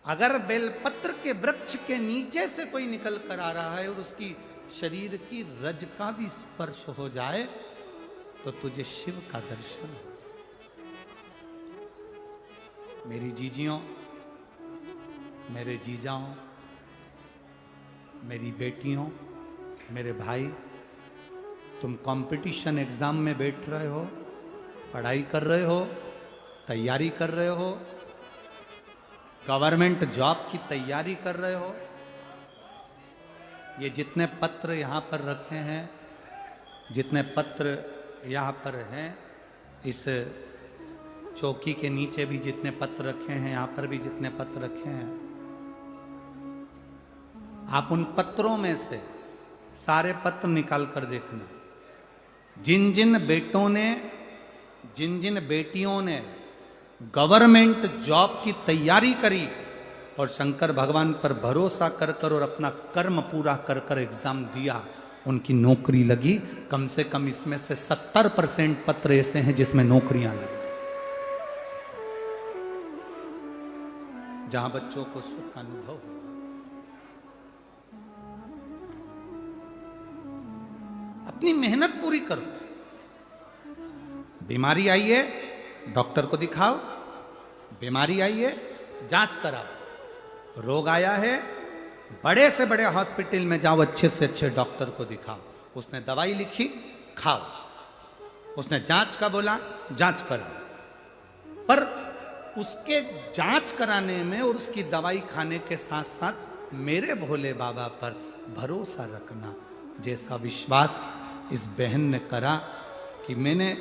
अगर बेलपत्र के वृक्ष के नीचे से कोई निकल कर आ रहा है और उसकी शरीर की रज का भी स्पर्श हो जाए तो तुझे शिव का दर्शन हो। मेरी जीजियों, मेरे जीजाओं, मेरी बेटियों, मेरे भाई, तुम कंपटीशन एग्जाम में बैठ रहे हो, पढ़ाई कर रहे हो, तैयारी कर रहे हो, गवर्नमेंट जॉब की तैयारी कर रहे हो। ये जितने पत्र यहाँ पर रखे हैं, जितने पत्र यहाँ पर हैं, इस चौकी के नीचे भी जितने पत्र रखे हैं, यहाँ पर भी जितने पत्र रखे हैं, आप उन पत्रों में से सारे पत्र निकाल कर देखना। जिन जिन बेटों ने, जिन जिन बेटियों ने गवर्नमेंट जॉब की तैयारी करी और शंकर भगवान पर भरोसा कर कर और अपना कर्म पूरा कर कर एग्जाम दिया, उनकी नौकरी लगी। कम से कम इसमें से 70% पत्र ऐसे हैं जिसमें नौकरियां लगी, जहां बच्चों को सुख का अनुभव हो। अपनी मेहनत पूरी करो। बीमारी आई है, डॉक्टर को दिखाओ। बीमारी आई है, जांच कराओ। रोग आया है, बड़े से बड़े हॉस्पिटल में जाओ, अच्छे से अच्छे डॉक्टर को दिखाओ। उसने दवाई लिखी, खाओ। उसने जांच का बोला, जांच कराओ। पर उसके जांच कराने में और उसकी दवाई खाने के साथ साथ मेरे भोले बाबा पर भरोसा रखना। जैसा विश्वास इस बहन ने करा कि मैंने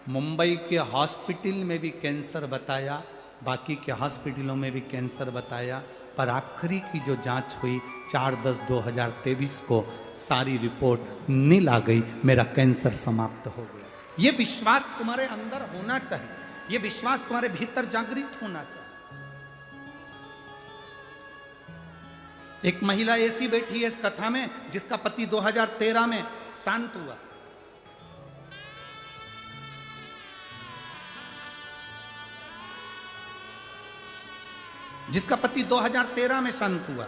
मुंबई के हॉस्पिटल में भी कैंसर बताया, बाकी के हॉस्पिटलों में भी कैंसर बताया, पर आखिरी की जो जांच हुई 4/10/2023 को सारी रिपोर्ट नील आ गई, मेरा कैंसर समाप्त हो गया। ये विश्वास तुम्हारे अंदर होना चाहिए, ये विश्वास तुम्हारे भीतर जागृत होना चाहिए। एक महिला ऐसी बैठी है इस कथा में जिसका पति 2013 में शांत हुआ। जिसका पति 2013 में शांत हुआ।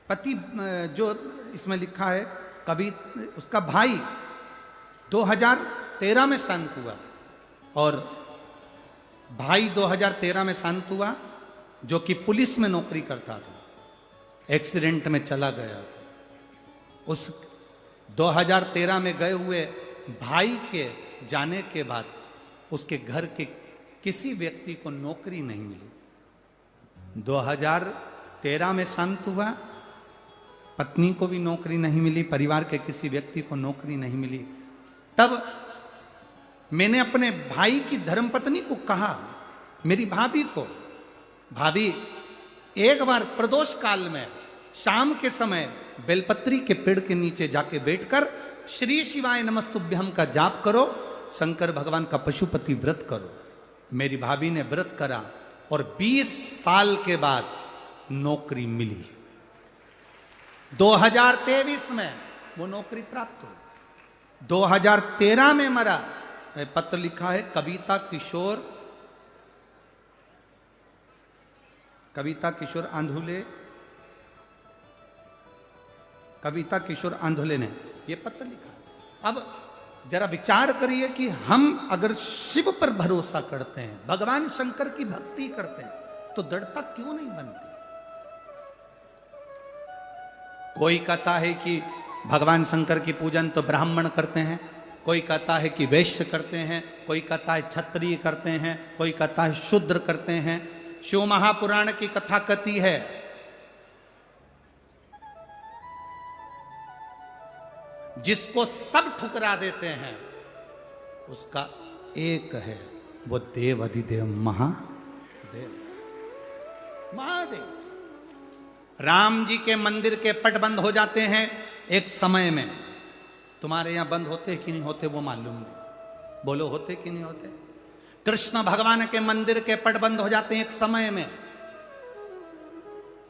पति जो इसमें लिखा है, कभी उसका भाई 2013 में शांत हुआ और भाई 2013 में शांत हुआ, जो कि पुलिस में नौकरी करता था, एक्सीडेंट में चला गया था। उस 2013 में गए हुए भाई के जाने के बाद उसके घर के किसी व्यक्ति को नौकरी नहीं मिली। 2013 में शांत हुआ, पत्नी को भी नौकरी नहीं मिली, परिवार के किसी व्यक्ति को नौकरी नहीं मिली। तब मैंने अपने भाई की धर्मपत्नी को कहा, मेरी भाभी को, भाभी एक बार प्रदोष काल में शाम के समय बेलपत्री के पेड़ के नीचे जाके बैठकर श्री शिवाय नमस्तुभ्यम का जाप करो, शंकर भगवान का पशुपति व्रत करो। मेरी भाभी ने व्रत करा और 20 साल के बाद नौकरी मिली। 2023 में वो नौकरी प्राप्त हुई। 2013 में मरा। पत्र लिखा है कविता किशोर आंधुले ने ये पत्र लिखा। अब जरा विचार करिए कि हम अगर शिव पर भरोसा करते हैं, भगवान शंकर की भक्ति करते हैं, तो दृढ़ता क्यों नहीं बनती? कोई कहता है कि भगवान शंकर की पूजन तो ब्राह्मण करते हैं, कोई कहता है कि वैश्य करते हैं, कोई कहता है क्षत्रिय करते हैं, कोई कहता है शूद्र करते हैं। शिव महापुराण की कथा कहती है जिसको सब ठुकरा देते हैं उसका एक है, वो देव अधिदेव महादेव। राम जी के मंदिर के पट बंद हो जाते हैं एक समय में। तुम्हारे यहां बंद होते कि नहीं होते वो मालूम नहीं, बोलो होते कि नहीं होते? कृष्ण भगवान के मंदिर के पट बंद हो जाते हैं एक समय में,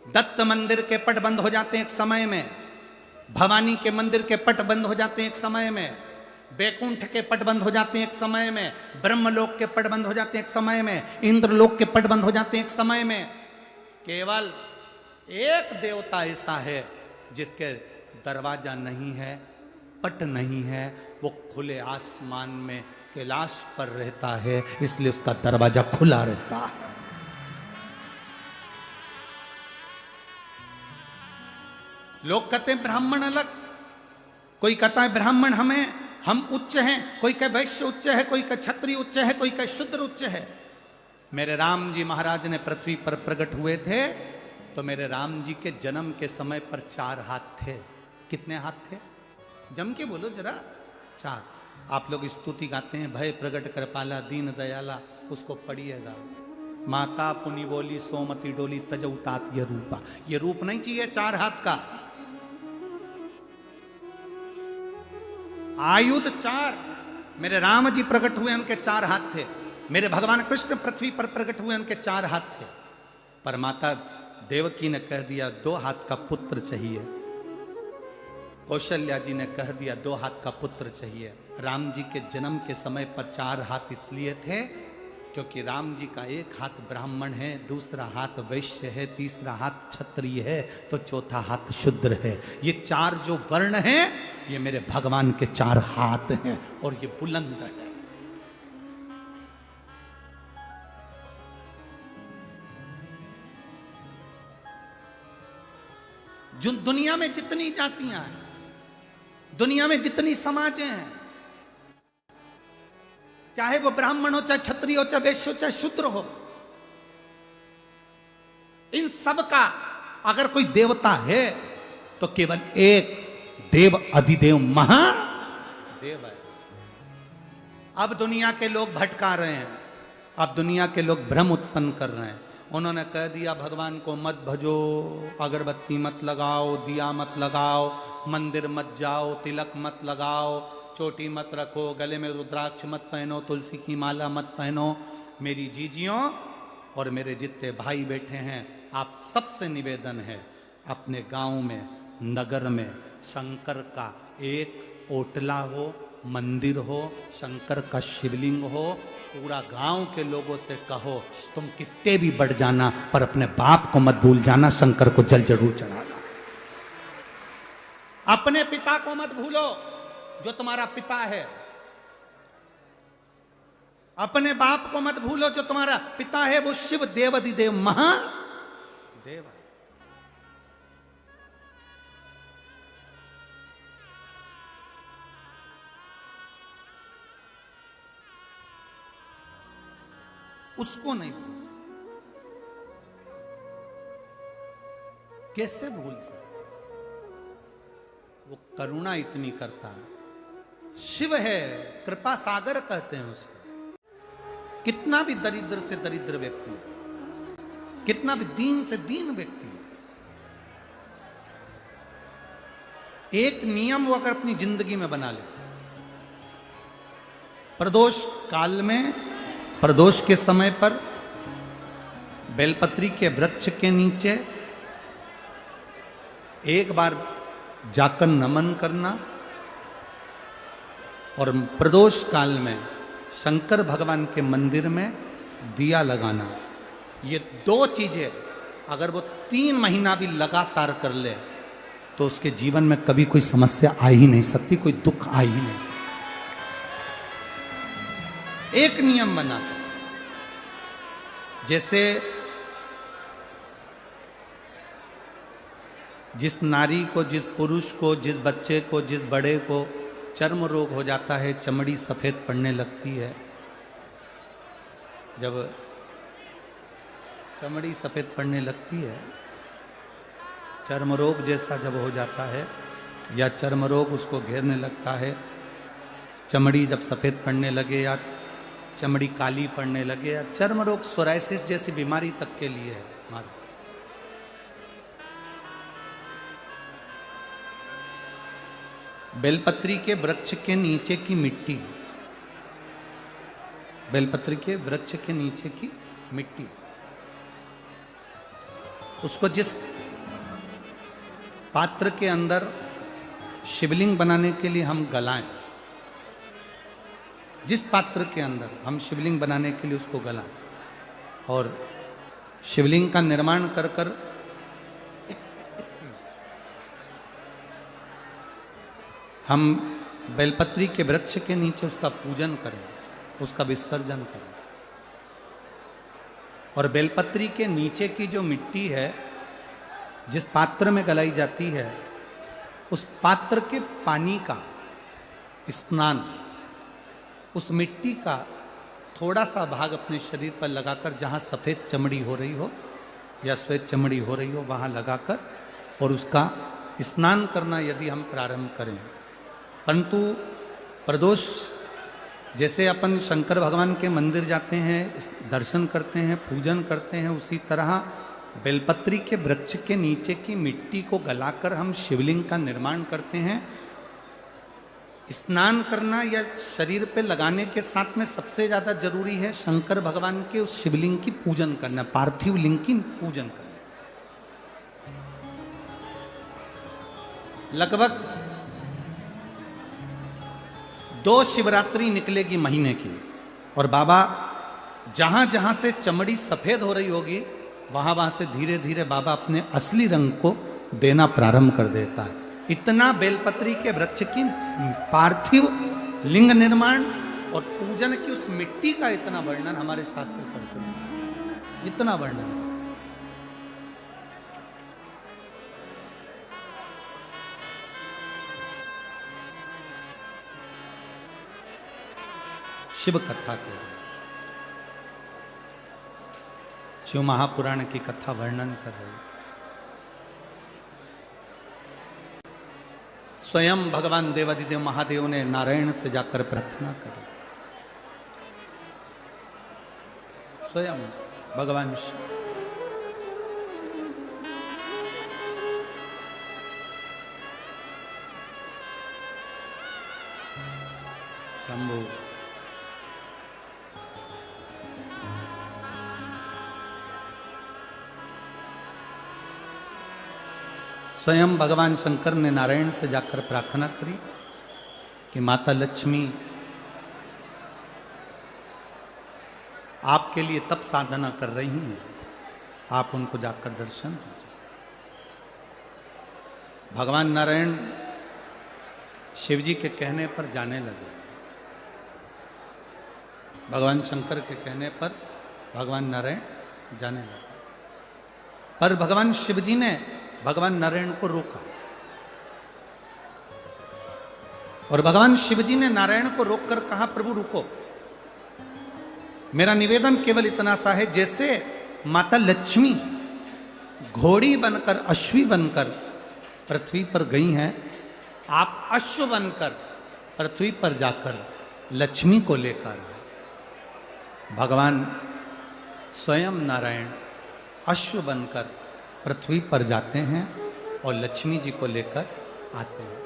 दत्त मंदिर के पट बंद हो जाते हैं एक समय में, भवानी के मंदिर के पट बंद हो जाते हैं एक समय में, बैकुंठ के पट बंद हो जाते हैं एक समय में, ब्रह्मलोक के पट बंद हो जाते हैं एक समय में, इंद्रलोक के पट बंद हो जाते हैं एक समय में। केवल एक देवता ऐसा है जिसके दरवाजा नहीं है, पट नहीं है, वो खुले आसमान में कैलाश पर रहता है, इसलिए उसका दरवाजा खुला रहता है। लोग कहते हैं ब्राह्मण अलग, कोई कहता है ब्राह्मण हम उच्च हैं, कोई कहे वैश्य उच्च है, कोई कहे क्षत्रिय उच्च है, कोई कहे शूद्र उच्च है। मेरे राम जी महाराज ने पृथ्वी पर प्रकट हुए थे तो मेरे राम जी के जन्म के समय पर 4 हाथ थे। कितने हाथ थे? जम के बोलो जरा। 4। आप लोग स्तुति गाते हैं, भय प्रगट कृपाला दीन दयाला, उसको पढ़िएगा। माता पुनि बोली सोमति डोली तजऊ तात ये रूपा। ये रूप नहीं चाहिए 4 हाथ का, आयुध 4। मेरे राम जी प्रकट हुए उनके 4 हाथ थे। मेरे भगवान कृष्ण पृथ्वी पर प्रकट हुए उनके 4 हाथ थे। पर माता देवकी ने कह दिया 2 हाथ का पुत्र चाहिए। कौशल्या जी ने कह दिया 2 हाथ का पुत्र चाहिए। राम जी के जन्म के समय पर 4 हाथ इसलिए थे क्योंकि राम जी का एक हाथ ब्राह्मण है, दूसरा हाथ वैश्य है, तीसरा हाथ क्षत्रिय है, तो चौथा हाथ शूद्र है। ये 4 जो वर्ण हैं ये मेरे भगवान के 4 हाथ हैं और ये बुलंद है। जो दुनिया में जितनी जातियां हैं, दुनिया में जितनी समाजें हैं, चाहे वो ब्राह्मण हो, चाहे क्षत्रिय हो, चाहे वैश्य हो, चाहे शूद्र हो, इन सब का अगर कोई देवता है तो केवल एक देव अधिदेव महादेव है। अब दुनिया के लोग भटका रहे हैं, अब दुनिया के लोग भ्रम उत्पन्न कर रहे हैं। उन्होंने कह दिया भगवान को मत भजो, अगरबत्ती मत लगाओ, दिया मत लगाओ, मंदिर मत जाओ, तिलक मत लगाओ, चोटी मत रखो, गले में रुद्राक्ष मत पहनो, तुलसी की माला मत पहनो। मेरी जीजियों और मेरे जितने भाई बैठे हैं, आप सबसे निवेदन है, अपने गांव में, नगर में शंकर का एक ओटला हो, मंदिर हो, शंकर का शिवलिंग हो। पूरा गांव के लोगों से कहो तुम कितने भी बढ़ जाना पर अपने बाप को मत भूल जाना, शंकर को जल जरूर चढ़ाना। अपने पिता को मत भूलो जो तुम्हारा पिता है, अपने बाप को मत भूलो जो तुम्हारा पिता है, वो शिव देवाधिदेव महादेव है। उसको नहीं भूलना। कैसे भूल सकते? वो करुणा इतनी करता है, शिव है, कृपा सागर कहते हैं उसको। कितना भी दरिद्र से दरिद्र व्यक्ति है, कितना भी दीन से दीन व्यक्ति है, एक नियम वो अगर अपनी जिंदगी में बना ले, प्रदोष काल में, प्रदोष के समय पर बेलपत्री के वृक्ष के नीचे एक बार जाकर नमन करना और प्रदोष काल में शंकर भगवान के मंदिर में दिया लगाना, ये दो चीजें अगर वो 3 महीना भी लगातार कर ले तो उसके जीवन में कभी कोई समस्या आ ही नहीं सकती, कोई दुख आ ही नहीं सकता। एक नियम बना, जैसे जिस नारी को, जिस पुरुष को, जिस बच्चे को, जिस बड़े को चर्म रोग हो जाता है, चमड़ी सफेद पड़ने लगती है, जब चमड़ी सफेद पड़ने लगती है, चर्म रोग जैसा जब हो जाता है या चर्म रोग उसको घेरने लगता है, चमड़ी जब सफेद पड़ने लगे या चमड़ी काली पड़ने लगे, या चर्म रोग सोराइसिस जैसी बीमारी तक के लिए है हमारा। बेलपत्री के वृक्ष के नीचे की मिट्टी, बेलपत्री के वृक्ष के नीचे की मिट्टी, उसको जिस पात्र के अंदर शिवलिंग बनाने के लिए हम गलाएं, जिस पात्र के अंदर हम शिवलिंग बनाने के लिए उसको गलाएं और शिवलिंग का निर्माण कर कर हम बेलपत्री के वृक्ष के नीचे उसका पूजन करें, उसका विसर्जन करें। और बेलपत्री के नीचे की जो मिट्टी है, जिस पात्र में गलाई जाती है, उस पात्र के पानी का स्नान, उस मिट्टी का थोड़ा सा भाग अपने शरीर पर लगाकर, जहाँ सफ़ेद चमड़ी हो रही हो या श्वेत चमड़ी हो रही हो, वहाँ लगाकर और उसका स्नान करना यदि हम प्रारंभ करें। परंतु प्रदोष जैसे अपन शंकर भगवान के मंदिर जाते हैं, दर्शन करते हैं, पूजन करते हैं, उसी तरह बेलपत्री के वृक्ष के नीचे की मिट्टी को गलाकर हम शिवलिंग का निर्माण करते हैं। स्नान करना या शरीर पे लगाने के साथ में सबसे ज्यादा जरूरी है शंकर भगवान के उस शिवलिंग की पूजन करना, पार्थिव लिंग की पूजन करना। लगभग 2 शिवरात्रि निकलेगी महीने की, और बाबा जहां जहां से चमड़ी सफेद हो रही होगी वहां वहां से धीरे धीरे बाबा अपने असली रंग को देना प्रारंभ कर देता है। इतना बेलपत्री के वृक्ष की पार्थिव लिंग निर्माण और पूजन की उस मिट्टी का इतना वर्णन हमारे शास्त्र करते हैं, इतना वर्णन। शिव कथा कह रहे, शिव महापुराण की कथा वर्णन कर रहे। स्वयं भगवान देवादिदेव महादेव ने नारायण से जाकर प्रार्थना करी, स्वयं भगवान शंभु स्वयं भगवान शंकर ने नारायण से जाकर प्रार्थना करी कि माता लक्ष्मी आपके लिए तप साधना कर रही हैं, आप उनको जाकर दर्शन दीजिए। भगवान नारायण शिव जी के कहने पर जाने लगे, भगवान शंकर के कहने पर भगवान नारायण जाने लगे, पर भगवान शिव जी ने भगवान नारायण को रोका, और भगवान शिव जी ने नारायण को रोककर कहा, प्रभु रुको, मेरा निवेदन केवल इतना सा है, जैसे माता लक्ष्मी घोड़ी बनकर, अश्वी बनकर पृथ्वी पर गई हैं, आप अश्व बनकर पृथ्वी पर जाकर लक्ष्मी को लेकर आए। भगवान स्वयं नारायण अश्व बनकर पृथ्वी पर जाते हैं और लक्ष्मी जी को लेकर आते हैं।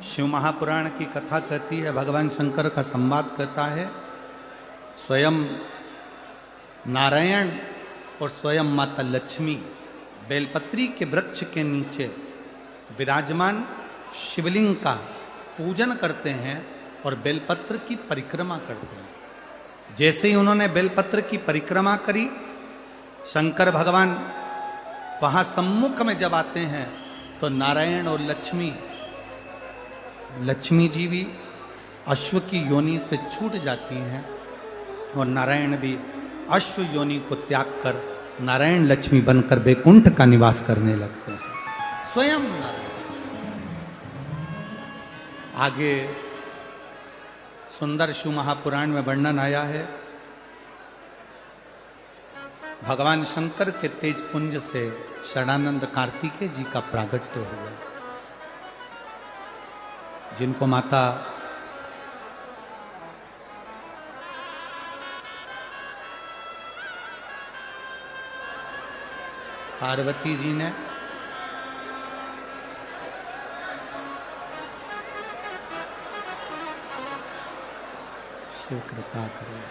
शिव महापुराण की कथा कहती है, भगवान शंकर का संवाद कहता है, स्वयं नारायण और स्वयं माता लक्ष्मी बेलपत्री के वृक्ष के नीचे विराजमान शिवलिंग का पूजन करते हैं और बेलपत्र की परिक्रमा करते हैं। जैसे ही उन्होंने बेलपत्र की परिक्रमा करी, शंकर भगवान वहां सम्मुख में जब आते हैं तो नारायण और लक्ष्मी जी भी अश्व की योनि से छूट जाती हैं और नारायण भी अश्व योनि को त्याग कर नारायण लक्ष्मी बनकर वैकुंठ का निवास करने लगते हैं। स्वयं नारायण। आगे सुंदर शिव महापुराण में वर्णन आया है, भगवान शंकर के तेज पुंज से शरणानंद कार्तिकेय जी का प्रागट्य हुआ, जिनको माता पार्वती जी ने शिव कृपा करे।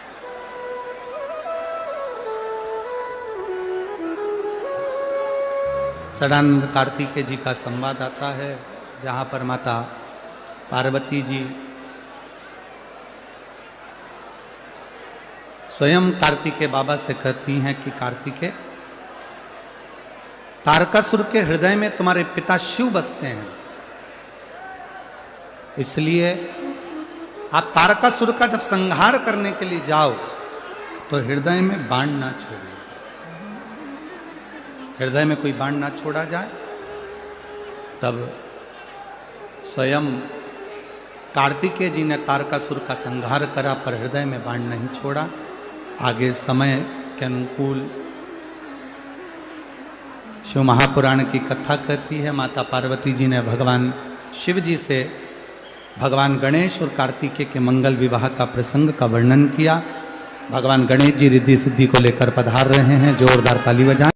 शरणानंद कार्तिकेय जी का संवाद आता है, जहां पर माता पार्वती जी स्वयं कार्तिकेय बाबा से कहती हैं कि कार्तिकेय, तारकासुर के हृदय में तुम्हारे पिता शिव बसते हैं, इसलिए आप तारकासुर का जब संहार करने के लिए जाओ तो हृदय में बाण ना छोड़िए, हृदय में कोई बाण ना छोड़ा जाए। तब स्वयं कार्तिकेय जी ने तारकासुर का संहार करा, पर हृदय में बाण नहीं छोड़ा। आगे समय के अनुकूल शिव महापुराण की कथा कहती है, माता पार्वती जी ने भगवान शिव जी से भगवान गणेश और कार्तिकेय के मंगल विवाह का प्रसंग का वर्णन किया। भगवान गणेश जी रिद्धि सिद्धि को लेकर पधार रहे हैं, जोरदार ताली बजाएं।